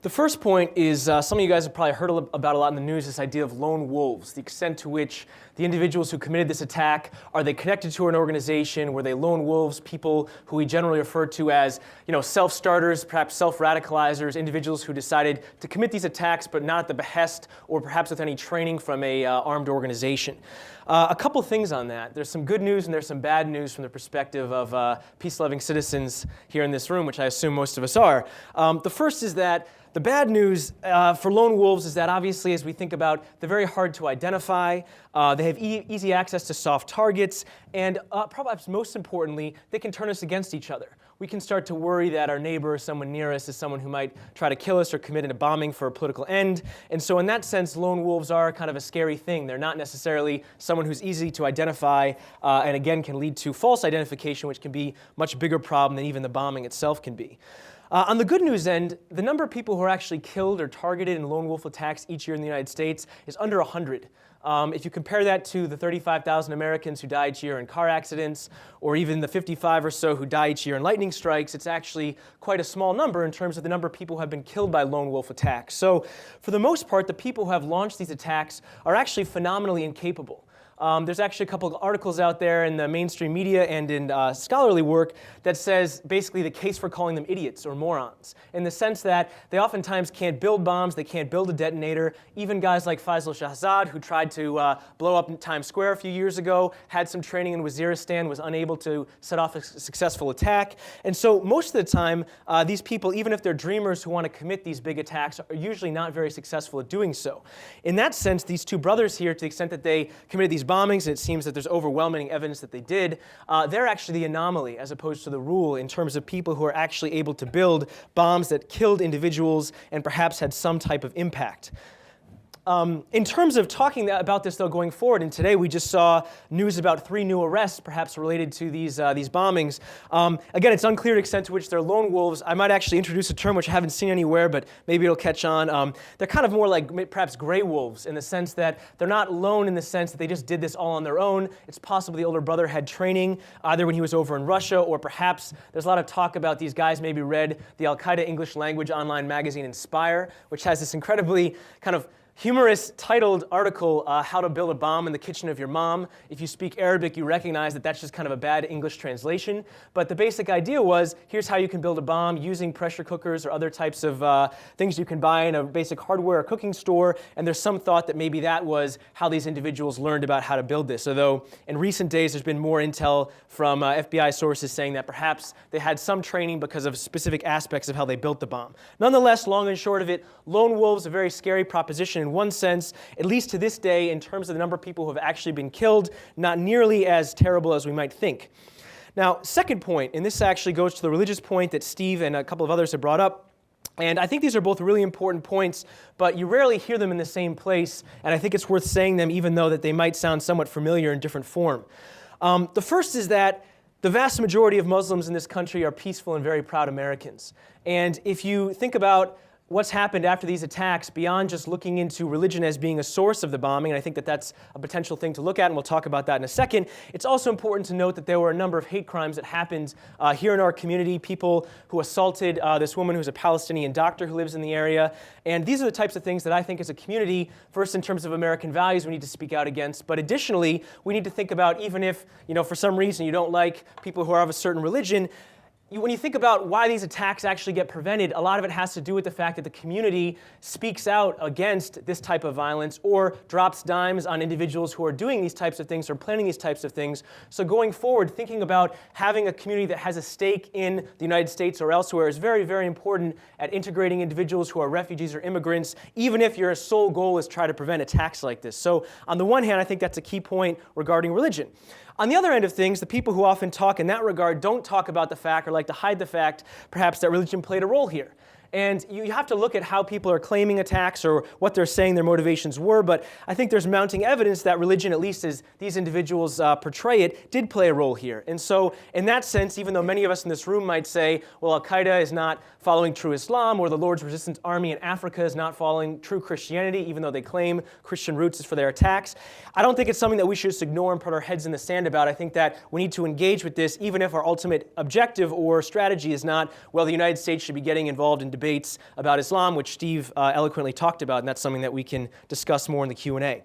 The first point is some of you guys have probably heard about a lot in the news, this idea of lone wolves, the extent to which the individuals who committed this attack, are they connected to an organization? Were they lone wolves, people who we generally refer to as self-starters, perhaps self-radicalizers, individuals who decided to commit these attacks but not at the behest or perhaps with any training from a armed organization. A couple things on that. There's some good news and there's some bad news from the perspective of peace-loving citizens here in this room, which I assume most of us are. The first is that the bad news for lone wolves is that obviously as we think about, they're very hard to identify. They have easy access to soft targets, and perhaps most importantly, they can turn us against each other. We can start to worry that our neighbor or someone near us is someone who might try to kill us or commit a bombing for a political end. And so in that sense, lone wolves are kind of a scary thing. They're not necessarily someone who's easy to identify and again can lead to false identification, which can be a much bigger problem than even the bombing itself can be. On the good news end, the number of people who are actually killed or targeted in lone wolf attacks each year in the United States is under 100. If you compare that to the 35,000 Americans who die each year in car accidents, or even the 55 or so who die each year in lightning strikes, it's actually quite a small number in terms of the number of people who have been killed by lone wolf attacks. So for the most part, the people who have launched these attacks are actually phenomenally incapable. There's actually a couple of articles out there in the mainstream media and in scholarly work that says basically the case for calling them idiots or morons, in the sense that they oftentimes can't build bombs, they can't build a detonator. Even guys like Faisal Shahzad, who tried to blow up in Times Square a few years ago, had some training in Waziristan, was unable to set off a successful attack. And so most of the time, these people, even if they're dreamers who want to commit these big attacks, are usually not very successful at doing so. In that sense, these two brothers here, to the extent that they committed these bombings, and it seems that there's overwhelming evidence that they did, they're actually the anomaly as opposed to the rule in terms of people who are actually able to build bombs that killed individuals and perhaps had some type of impact. In terms of talking about this, though, going forward, and today we just saw news about 3 new arrests, perhaps related to these bombings. Again, it's unclear the extent to which they're lone wolves. I might actually introduce a term which I haven't seen anywhere, but maybe it'll catch on. They're kind of more like perhaps gray wolves in the sense that they're not lone in the sense that they just did this all on their own. It's possible the older brother had training either when he was over in Russia, or perhaps there's a lot of talk about these guys maybe read the Al-Qaeda English language online magazine Inspire, which has this incredibly kind of humorous titled article, How to Build a Bomb in the Kitchen of Your Mom. If you speak Arabic, you recognize that that's just kind of a bad English translation. But the basic idea was, here's how you can build a bomb using pressure cookers or other types of things you can buy in a basic hardware or cooking store. And there's some thought that maybe that was how these individuals learned about how to build this. Although in recent days, there's been more intel from FBI sources saying that perhaps they had some training because of specific aspects of how they built the bomb. Nonetheless, long and short of it, lone wolves, a very scary proposition in one sense, at least to this day, in terms of the number of people who have actually been killed, not nearly as terrible as we might think. Now, second point, and this actually goes to the religious point that Steve and a couple of others have brought up, And I think these are both really important points, but you rarely hear them in the same place, and I think it's worth saying them even though that they might sound somewhat familiar in different form. The first is that the vast majority of Muslims in this country are peaceful and very proud Americans. And if you think about what's happened after these attacks, beyond just looking into religion as being a source of the bombing, and I think that that's a potential thing to look at, and we'll talk about that in a second, it's also important to note that there were a number of hate crimes that happened here in our community, people who assaulted this woman who's a Palestinian doctor who lives in the area, and these are the types of things that I think as a community, first in terms of American values, we need to speak out against, but additionally, we need to think about, even if, for some reason you don't like people who are of a certain religion, when you think about why these attacks actually get prevented, a lot of it has to do with the fact that the community speaks out against this type of violence or drops dimes on individuals who are doing these types of things or planning these types of things. So going forward, thinking about having a community that has a stake in the United States or elsewhere is very, very important at integrating individuals who are refugees or immigrants, even if your sole goal is try to prevent attacks like this. So on the one hand, I think that's a key point regarding religion. On the other end of things, the people who often talk in that regard don't talk about the fact or like to hide the fact, perhaps, that religion played a role here. And you have to look at how people are claiming attacks or what they're saying their motivations were, but I think there's mounting evidence that religion, at least as these individuals portray it, did play a role here. And so in that sense, even though many of us in this room might say, well, Al-Qaeda is not following true Islam, or the Lord's Resistance Army in Africa is not following true Christianity, even though they claim Christian roots for their attacks, I don't think it's something that we should just ignore and put our heads in the sand about. I think that we need to engage with this, even if our ultimate objective or strategy is not, well, the United States should be getting involved in debates about Islam, which Steve eloquently talked about, and that's something that we can discuss more in the Q&A.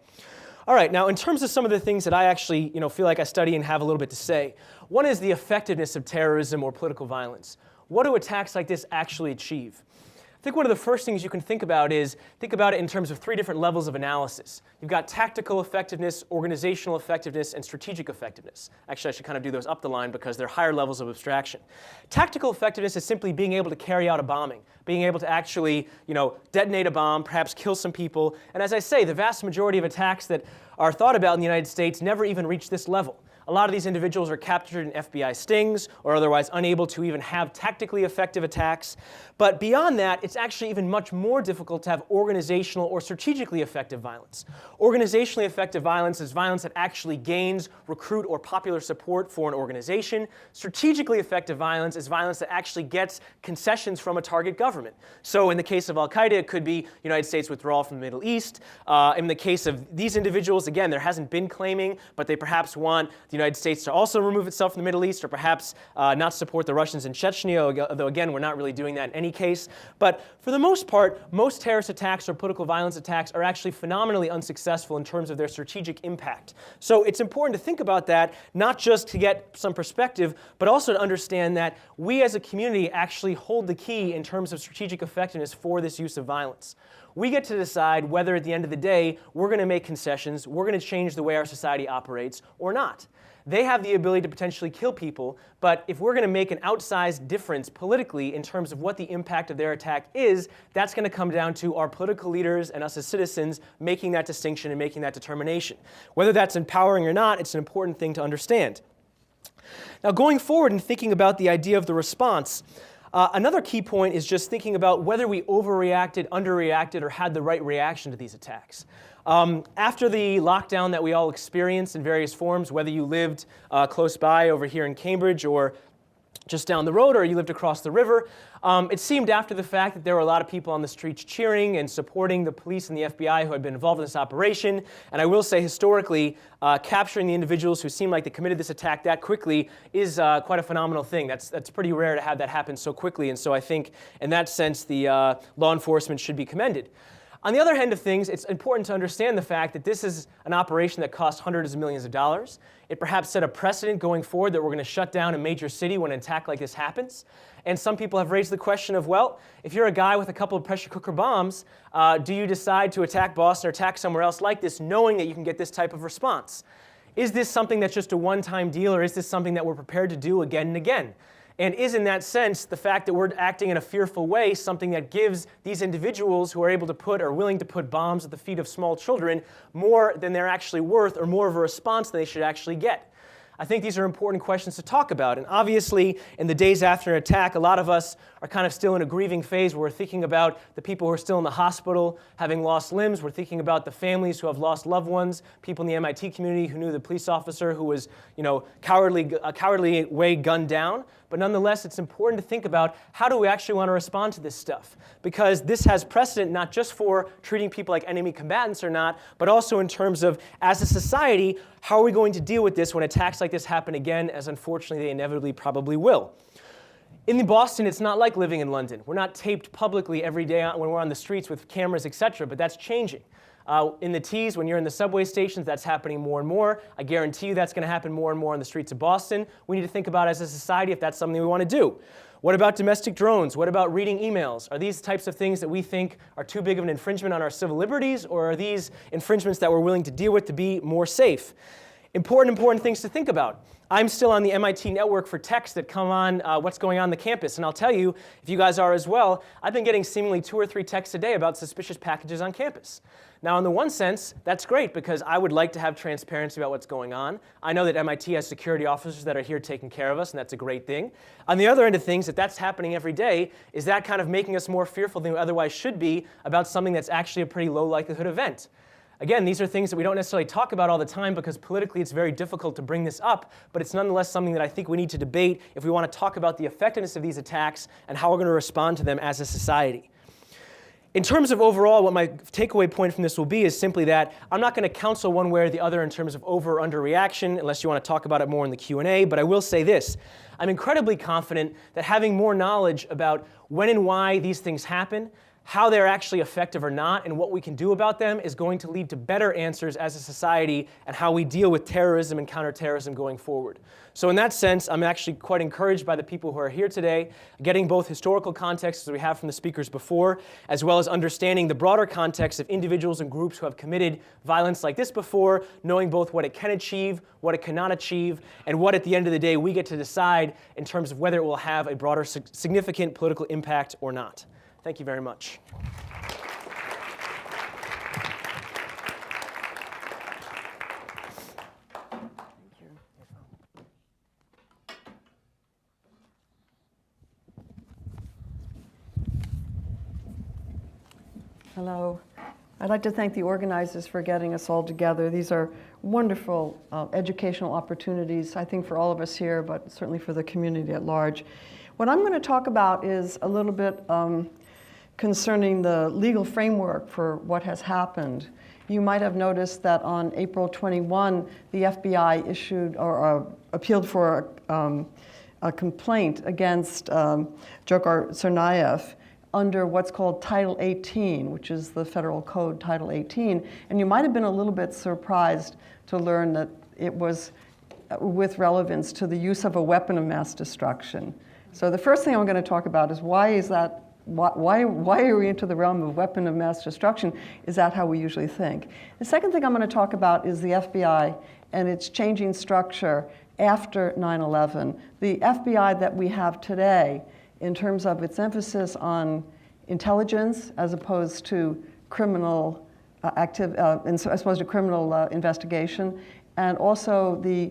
All right, now in terms of some of the things that I actually feel like I study and have a little bit to say, one is the effectiveness of terrorism or political violence. What do attacks like this actually achieve? I think one of the first things you can think about is, think about it in terms of three different levels of analysis. You've got tactical effectiveness, organizational effectiveness, and strategic effectiveness. Actually, I should kind of do those up the line because they're higher levels of abstraction. Tactical effectiveness is simply being able to carry out a bombing, being able to actually, detonate a bomb, perhaps kill some people. And as I say, the vast majority of attacks that are thought about in the United States never even reach this level. A lot of these individuals are captured in FBI stings or otherwise unable to even have tactically effective attacks. But beyond that, it's actually even much more difficult to have organizational or strategically effective violence. Organizationally effective violence is violence that actually gains recruit or popular support for an organization. Strategically effective violence is violence that actually gets concessions from a target government. So in the case of Al-Qaeda, it could be United States withdrawal from the Middle East. In the case of these individuals, again, there hasn't been claiming, but they perhaps want the United States to also remove itself from the Middle East, or perhaps not support the Russians in Chechnya, although again, we're not really doing that in any case. But for the most part, most terrorist attacks or political violence attacks are actually phenomenally unsuccessful in terms of their strategic impact. So it's important to think about that, not just to get some perspective, but also to understand that we as a community actually hold the key in terms of strategic effectiveness for this use of violence. We get to decide whether at the end of the day, we're going to make concessions, we're going to change the way our society operates, or not. They have the ability to potentially kill people, but if we're going to make an outsized difference politically in terms of what the impact of their attack is, that's going to come down to our political leaders and us as citizens making that distinction and making that determination. Whether that's empowering or not, it's an important thing to understand. Now, going forward and thinking about the idea of the response, another key point is just thinking about whether we overreacted, underreacted, or had the right reaction to these attacks. After the lockdown that we all experienced in various forms, whether you lived close by over here in Cambridge or just down the road, or you lived across the river, it seemed after the fact that there were a lot of people on the streets cheering and supporting the police and the FBI who had been involved in this operation. And I will say historically, capturing the individuals who seemed like they committed this attack that quickly is quite a phenomenal thing. That's pretty rare to have that happen so quickly. And so I think in that sense, the law enforcement should be commended. On the other hand of things, it's important to understand the fact that this is an operation that cost hundreds of millions of dollars. It perhaps set a precedent going forward that we're going to shut down a major city when an attack like this happens. And some people have raised the question of, well, if you're a guy with a couple of pressure cooker bombs, do you decide to attack Boston or attack somewhere else like this, knowing that you can get this type of response? Is this something that's just a one-time deal, or is this something that we're prepared to do again and again? And is, in that sense, the fact that we're acting in a fearful way something that gives these individuals who are able to put or willing to put bombs at the feet of small children more than they're actually worth, or more of a response than they should actually get? I think these are important questions to talk about. And obviously, in the days after an attack, a lot of us are kind of still in a grieving phase where we're thinking about the people who are still in the hospital having lost limbs. We're thinking about the families who have lost loved ones, people in the MIT community who knew the police officer who was, cowardly way gunned down. But nonetheless, it's important to think about how do we actually want to respond to this stuff? Because this has precedent not just for treating people like enemy combatants or not, but also in terms of, as a society, how are we going to deal with this when attacks like this happen again, as unfortunately they inevitably probably will. In Boston, it's not like living in London. We're not taped publicly every day when we're on the streets with cameras, etc., but that's changing. In the T's, when you're in the subway stations, that's happening more and more. I guarantee you that's going to happen more and more on the streets of Boston. We need to think about as a society if that's something we want to do. What about domestic drones? What about reading emails? Are these types of things that we think are too big of an infringement on our civil liberties, or are these infringements that we're willing to deal with to be more safe? Important things to think about. I'm still on the MIT network for texts that come on what's going on the campus. And I'll tell you, if you guys are as well, I've been getting seemingly 2 or 3 texts a day about suspicious packages on campus. Now, in the one sense, that's great because I would like to have transparency about what's going on. I know that MIT has security officers that are here taking care of us, and that's a great thing. On the other end of things, if that's happening every day, is that kind of making us more fearful than we otherwise should be about something that's actually a pretty low likelihood event? Again, these are things that we don't necessarily talk about all the time because politically it's very difficult to bring this up, but it's nonetheless something that I think we need to debate if we want to talk about the effectiveness of these attacks and how we're going to respond to them as a society. In terms of overall, what my takeaway point from this will be is simply that I'm not going to counsel one way or the other in terms of over or under reaction, unless you want to talk about it more in the Q&A, but I will say this. I'm incredibly confident that having more knowledge about when and why these things happen, how they're actually effective or not, and what we can do about them is going to lead to better answers as a society and how we deal with terrorism and counterterrorism going forward. So in that sense, I'm actually quite encouraged by the people who are here today, getting both historical context as we have from the speakers before, as well as understanding the broader context of individuals and groups who have committed violence like this before, knowing both what it can achieve, what it cannot achieve, and what at the end of the day we get to decide in terms of whether it will have a broader significant political impact or not. Thank you very much. Hello. I'd like to thank the organizers for getting us all together. These are wonderful educational opportunities, I think, for all of us here, but certainly for the community at large. What I'm going to talk about is a little bit concerning the legal framework for what has happened. You might have noticed that on April 21, the FBI issued or appealed for a complaint against Dzhokhar Tsarnaev under what's called Title 18, which is the federal code, Title 18. And you might have been a little bit surprised to learn that it was with relevance to the use of a weapon of mass destruction. So the first thing I'm going to talk about is why are we into the realm of weapon of mass destruction? Is that how we usually think? The second thing I'm going to talk about is the FBI and its changing structure after 9/11. The FBI that we have today, in terms of its emphasis on intelligence as opposed to criminal investigation, and also the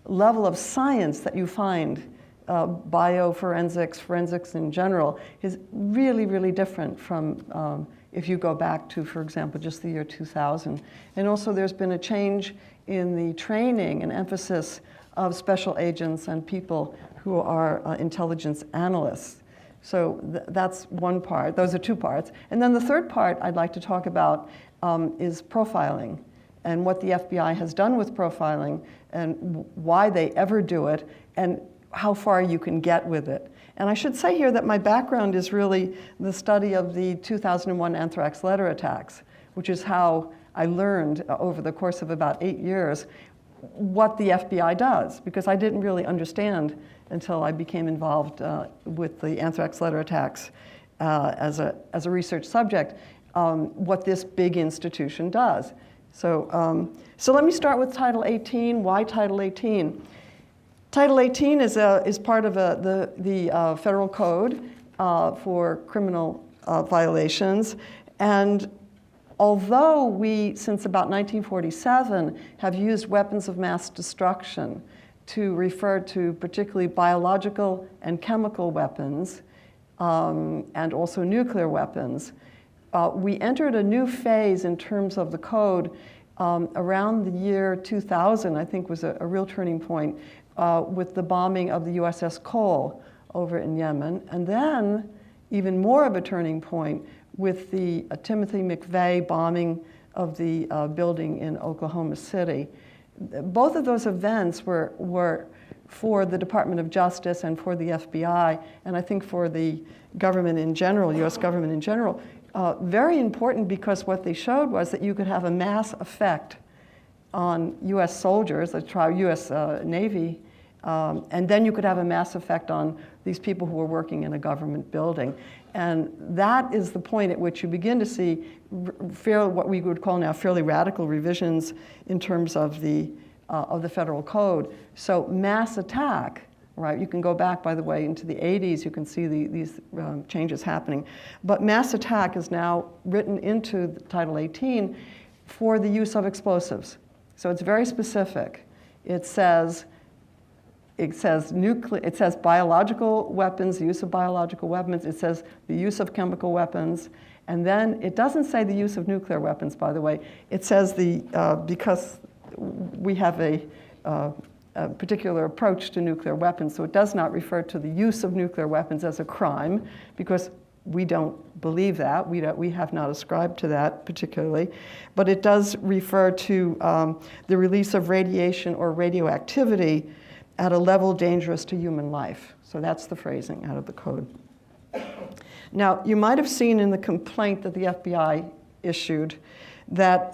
level of science that you find, bioforensics, forensics in general, is really, really different from if you go back to, for example, just the year 2000. And also there's been a change in the training and emphasis of special agents and people who are intelligence analysts. So that's one part. Those are two parts. And then the third part I'd like to talk about is profiling and what the FBI has done with profiling and why they ever do it and how far you can get with it. And I should say here that my background is really the study of the 2001 anthrax letter attacks, which is how I learned over the course of about 8 years what the FBI does, because I didn't really understand until I became involved with the anthrax letter attacks as a research subject, what this big institution does. So let me start with Title 18. Why Title 18? Title 18 is part of the federal code for criminal violations. And although we, since about 1947, have used weapons of mass destruction to refer to particularly biological and chemical weapons, and also nuclear weapons. We entered a new phase in terms of the code around the year 2000, I think was a real turning point, with the bombing of the USS Cole over in Yemen. And then even more of a turning point with the Timothy McVeigh bombing of the building in Oklahoma City. Both of those events were for the Department of Justice and for the FBI, and I think for the government in general, US government in general, very important, because what they showed was that you could have a mass effect on US soldiers, the US Navy, and then you could have a mass effect on these people who were working in a government building. And that is the point at which you begin to see what we would call now fairly radical revisions in terms of the federal code. So mass attack, right? You can go back, by the way, into the 80s. You can see these changes happening. But mass attack is now written into Title 18 for the use of explosives. So it's very specific. It says biological weapons, the use of biological weapons. It says the use of chemical weapons. And then it doesn't say the use of nuclear weapons, by the way. It says because we have a particular approach to nuclear weapons, so it does not refer to the use of nuclear weapons as a crime, because we don't believe that. We have not ascribed to that particularly. But it does refer to the release of radiation or radioactivity at a level dangerous to human life. So that's the phrasing out of the code. Now, you might have seen in the complaint that the FBI issued that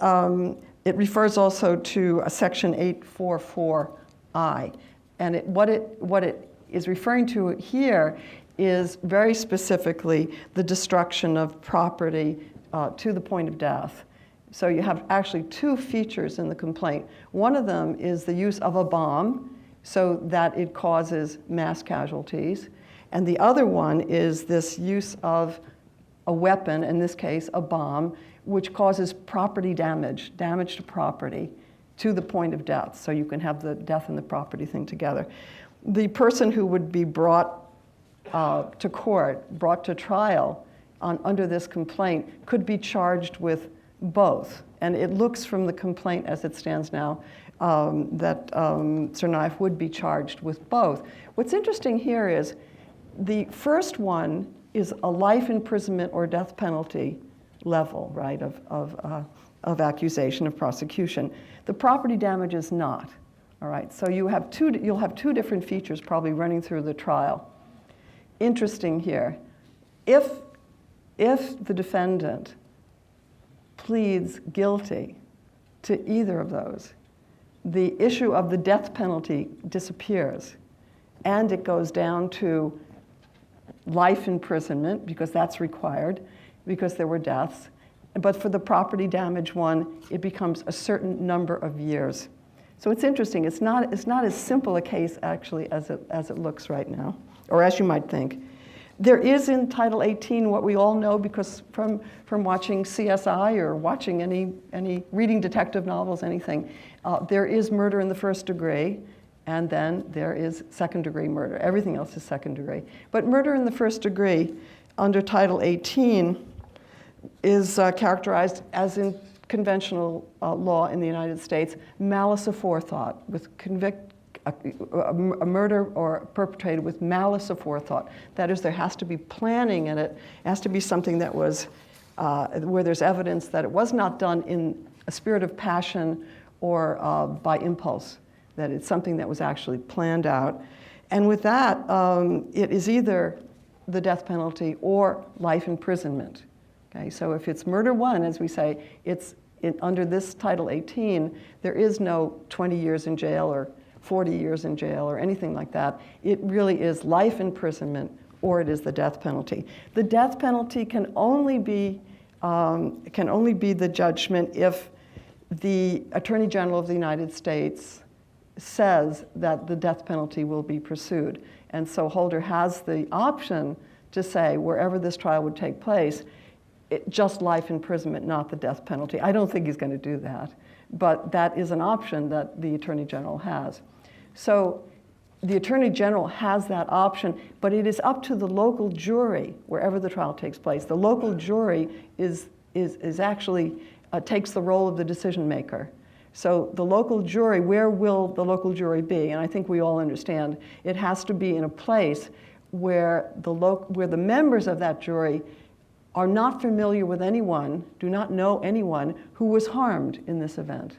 it refers also to a section 844I. And what it is referring to here is very specifically the destruction of property to the point of death. So you have actually two features in the complaint. One of them is the use of a bomb, so that it causes mass casualties. And the other one is this use of a weapon, in this case a bomb, which causes property damage to property to the point of death. So you can have the death and the property thing together. The person who would be brought to court, brought to trial under this complaint, could be charged with both. And it looks from the complaint as it stands now that Tsarnaev would be charged with both. What's interesting here is the first one is a life imprisonment or death penalty level, right, of accusation, of prosecution. The property damage is not, all right? So you'll have two different features probably running through the trial. Interesting here, if the defendant pleads guilty to either of those, the issue of the death penalty disappears, and it goes down to life imprisonment, because that's required, because there were deaths. But for the property damage one, it becomes a certain number of years. So it's interesting. It's not as simple a case, actually, as it looks right now, or as you might think. There is in Title 18 what we all know, because from watching CSI or watching any reading detective novels, anything, there is murder in the first degree, and then there is second-degree murder. Everything else is second degree. But murder in the first degree under Title 18 is characterized as in conventional law in the United States, malice aforethought, with a murder or perpetrated with malice aforethought. That is, there has to be planning in it. It has to be something that was, where there's evidence that it was not done in a spirit of passion or by impulse, that it's something that was actually planned out. And with that, it is either the death penalty or life imprisonment. Okay, so if it's murder one, as we say, under this Title 18, there is no 20 years in jail or 40 years in jail or anything like that. It really is life imprisonment, or it is the death penalty. The death penalty can only be the judgment if the Attorney General of the United States says that the death penalty will be pursued. And so Holder has the option to say, wherever this trial would take place, just life imprisonment, not the death penalty. I don't think he's going to do that, but that is an option that the Attorney General has. So the Attorney General has that option, but it is up to the local jury, wherever the trial takes place. The local jury is actually takes the role of the decision maker. So the local jury, where will the local jury be? And I think we all understand it has to be in a place where the members of that jury are not familiar with anyone, do not know anyone who was harmed in this event.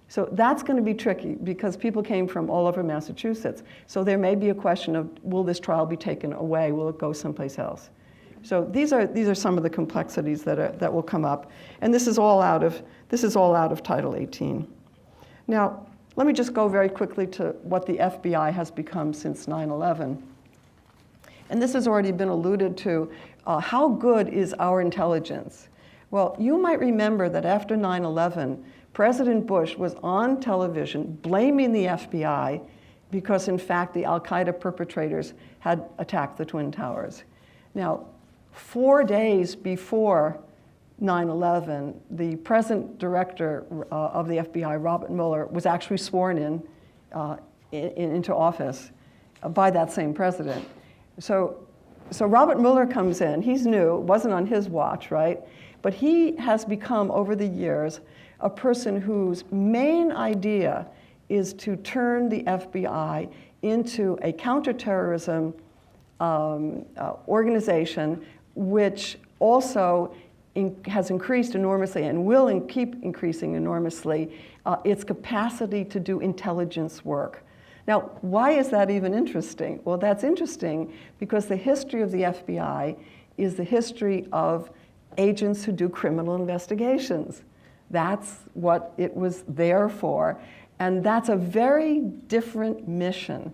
So that's going to be tricky because people came from all over Massachusetts. So there may be a question of, will this trial be taken away? Will it go someplace else? So these are some of the complexities that will come up, and this is all out of Title 18. Now, let me just go very quickly to what the FBI has become since 9/11. And this has already been alluded to. How good is our intelligence? Well, you might remember that after 9/11, President Bush was on television blaming the FBI because, in fact, the al-Qaeda perpetrators had attacked the Twin Towers. Now, 4 days before 9/11, the present director of the FBI, Robert Mueller, was actually sworn into office by that same president. So Robert Mueller comes in. He's new. It wasn't on his watch, right? But he has become, over the years, a person whose main idea is to turn the FBI into a counterterrorism organization, which also has increased enormously and will keep increasing enormously its capacity to do intelligence work. Now, why is that even interesting? Well, that's interesting because the history of the FBI is the history of agents who do criminal investigations. That's what it was there for. And that's a very different mission.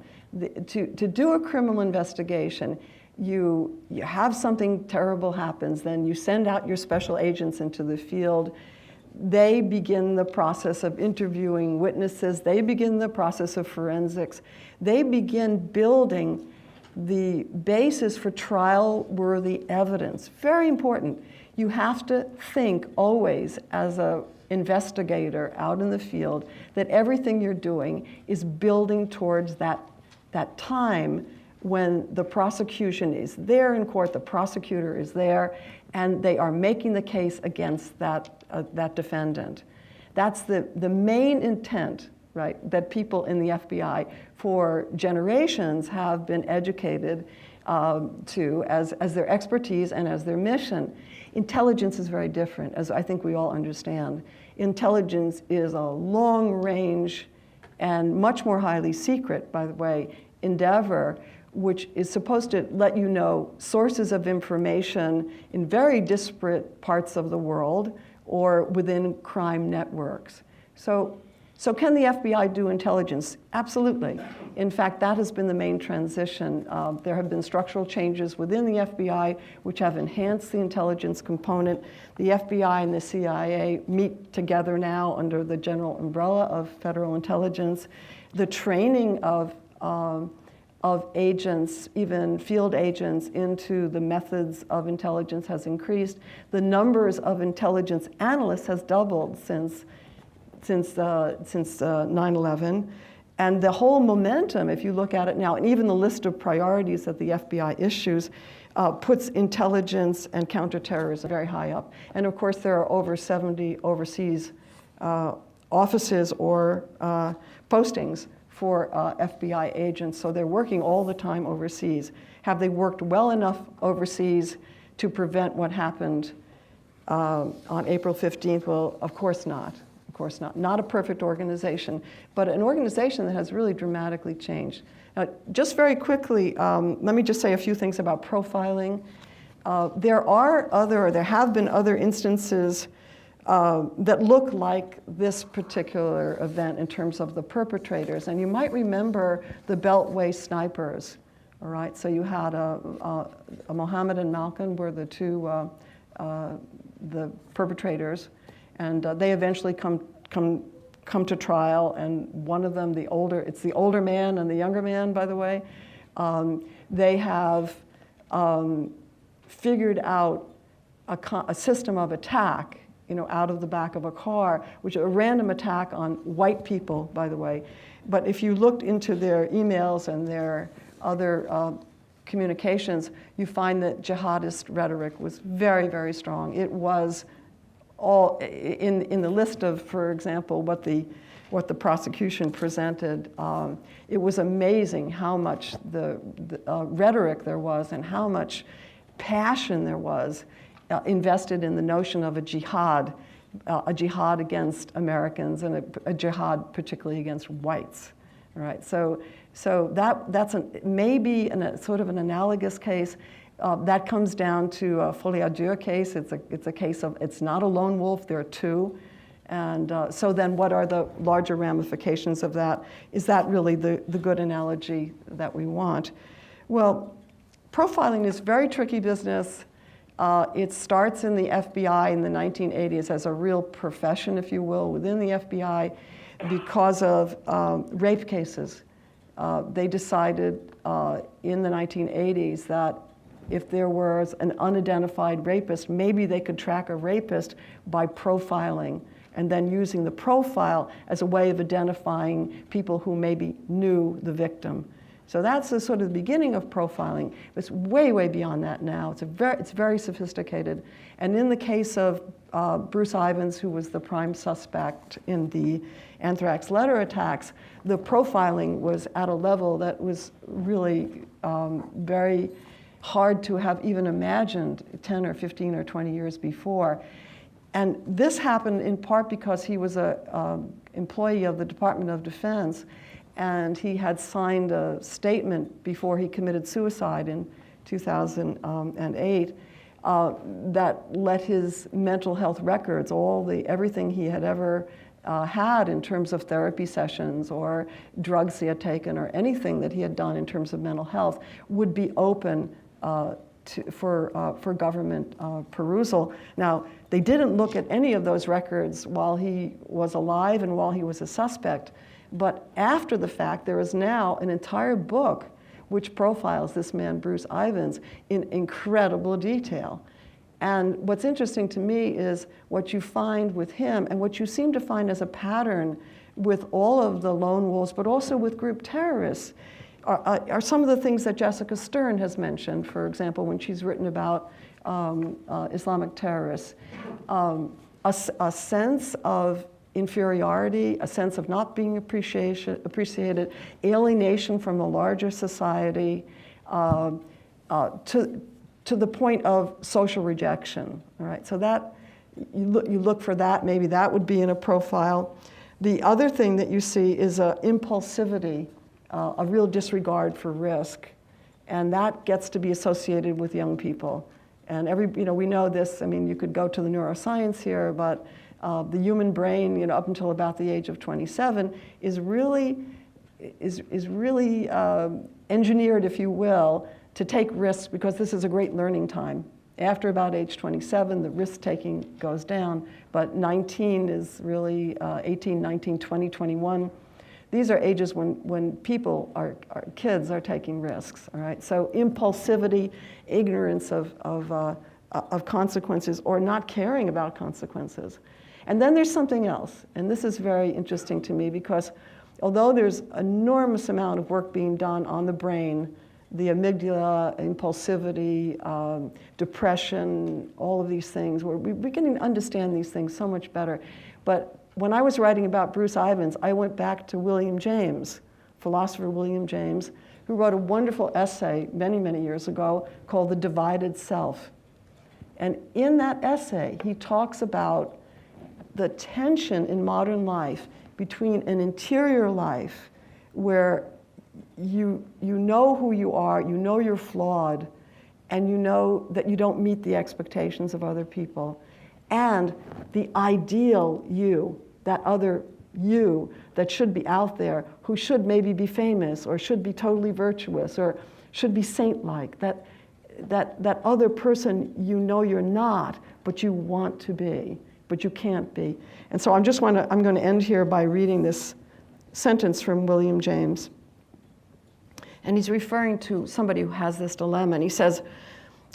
To do a criminal investigation, you have something terrible happens, then you send out your special agents into the field. They begin the process of interviewing witnesses. They begin the process of forensics. They begin building the basis for trial-worthy evidence. Very important. You have to think always as an investigator out in the field that everything you're doing is building towards that time when the prosecution is there in court, the prosecutor is there, and they are making the case against that defendant. That's the main intent, right, that people in the FBI for generations have been educated to as their expertise and as their mission. Intelligence is very different, as I think we all understand. Intelligence is a long-range and much more highly secret, by the way, endeavor, which is supposed to let you know sources of information in very disparate parts of the world or within crime networks. So can the FBI do intelligence? Absolutely. In fact, that has been the main transition. There have been structural changes within the FBI which have enhanced the intelligence component. The FBI and the CIA meet together now under the general umbrella of federal intelligence. The training of agents, even field agents, into the methods of intelligence has increased. The numbers of intelligence analysts has doubled since 9/11. And the whole momentum, if you look at it now, and even the list of priorities that the FBI issues, puts intelligence and counterterrorism very high up. And of course, there are over 70 overseas offices or postings for FBI agents, so they're working all the time overseas. Have they worked well enough overseas to prevent what happened on April 15th? Well, of course not. Of course not. Not a perfect organization, but an organization that has really dramatically changed. Now, just very quickly, let me just say a few things about profiling. There have been other instances that look like this particular event in terms of the perpetrators. And you might remember the Beltway snipers, all right? So you had Mohammed and Malcolm were the two, the perpetrators, and they eventually come to trial, and one of them, it's the older man and the younger man, by the way, they have figured out a system of attack out of the back of a car, which is a random attack on white people, by the way. But if you looked into their emails and their other communications, you find that jihadist rhetoric was very, very strong. It was all in the list of, for example, what the prosecution presented. It was amazing how much the rhetoric there was and how much passion there was invested in the notion of a jihad against Americans and a jihad particularly against whites, right? So that's maybe a sort of an analogous case. That comes down to a folie à deux case. It's a case of, it's not a lone wolf, there are two. And so then what are the larger ramifications of that? Is that really the good analogy that we want? Well, profiling is very tricky business. It starts in the FBI in the 1980s as a real profession, if you will, within the FBI because of rape cases. They decided in the 1980s that if there was an unidentified rapist, maybe they could track a rapist by profiling and then using the profile as a way of identifying people who maybe knew the victim. So that's the sort of the beginning of profiling. It's way, way beyond that now. It's very sophisticated. And in the case of Bruce Ivins, who was the prime suspect in the anthrax letter attacks, the profiling was at a level that was really very hard to have even imagined 10 or 15 or 20 years before. And this happened in part because he was an employee of the Department of Defense, and he had signed a statement before he committed suicide in 2008 that let his mental health records, everything he had ever had in terms of therapy sessions or drugs he had taken or anything that he had done in terms of mental health, would be open for government perusal. Now, they didn't look at any of those records while he was alive and while he was a suspect. But after the fact, there is now an entire book which profiles this man, Bruce Ivins, in incredible detail. And what's interesting to me is what you find with him and what you seem to find as a pattern with all of the lone wolves, but also with group terrorists, are some of the things that Jessica Stern has mentioned, for example, when she's written about Islamic terrorists. A sense of inferiority, a sense of not being appreciated, alienation from the larger society, to the point of social rejection. All right, so that you look for that. Maybe that would be in a profile. The other thing that you see is impulsivity, a real disregard for risk, and that gets to be associated with young people. And we know this. I mean, you could go to the neuroscience here, but the human brain, up until about the age of 27, is really engineered, if you will, to take risks because this is a great learning time. After about age 27, the risk-taking goes down, but 19 is really 18, 19, 20, 21. These are ages when people, kids, are taking risks. All right, so impulsivity, ignorance of consequences, or not caring about consequences. And then there's something else, and this is very interesting to me because although there's enormous amount of work being done on the brain, the amygdala, impulsivity, depression, all of these things, we can understand these things so much better. But when I was writing about Bruce Ivins, I went back to William James, philosopher William James, who wrote a wonderful essay many, many years ago called The Divided Self. And in that essay, he talks about the tension in modern life between an interior life where you know who you are, you know you're flawed, and you know that you don't meet the expectations of other people, and the ideal you, that other you that should be out there, who should maybe be famous or should be totally virtuous or should be saint-like, that other person you know you're not, but you want to be, but you can't be. And so I'm going to end here by reading this sentence from William James. And he's referring to somebody who has this dilemma. And he says,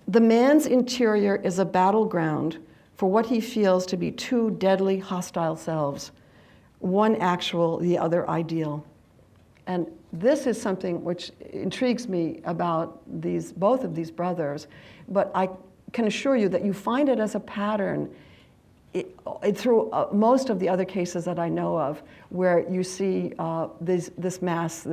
"The man's interior is a battleground for what he feels to be two deadly hostile selves, one actual, the other ideal. And this is something which intrigues me about both of these brothers, but I can assure you that you find it as a pattern through most of the other cases that I know of, where you see this mass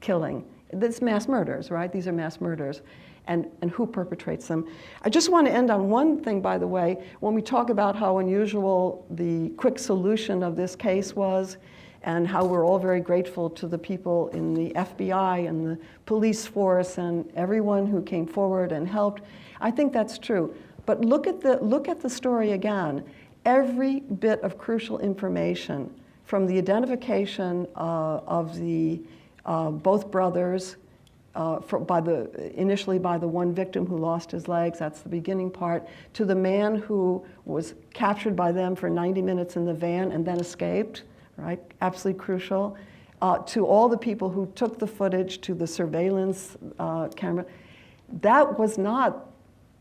killing, this mass murders, right? These are mass murders, and who perpetrates them. I just want to end on one thing, by the way. When we talk about how unusual the quick solution of this case was, and how we're all very grateful to the people in the FBI and the police force and everyone who came forward and helped, I think that's true. But look at the story again. Every bit of crucial information, from the identification of the both brothers, initially by the one victim who lost his legs, that's the beginning part, to the man who was captured by them for 90 minutes in the van and then escaped, right? Absolutely crucial. To all the people who took the footage, to the surveillance camera. That was not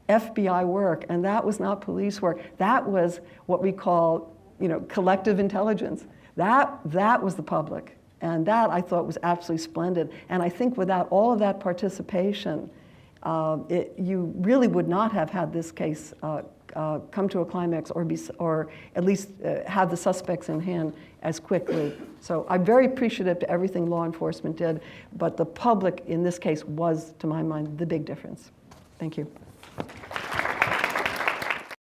FBI work, and that was not police work. That was what we call, collective intelligence. That was the public, and that I thought was absolutely splendid. And I think without all of that participation, you really would not have had this case come to a climax, or at least have the suspects in hand as quickly. So I'm very appreciative to everything law enforcement did, but the public in this case was, to my mind, the big difference. Thank you.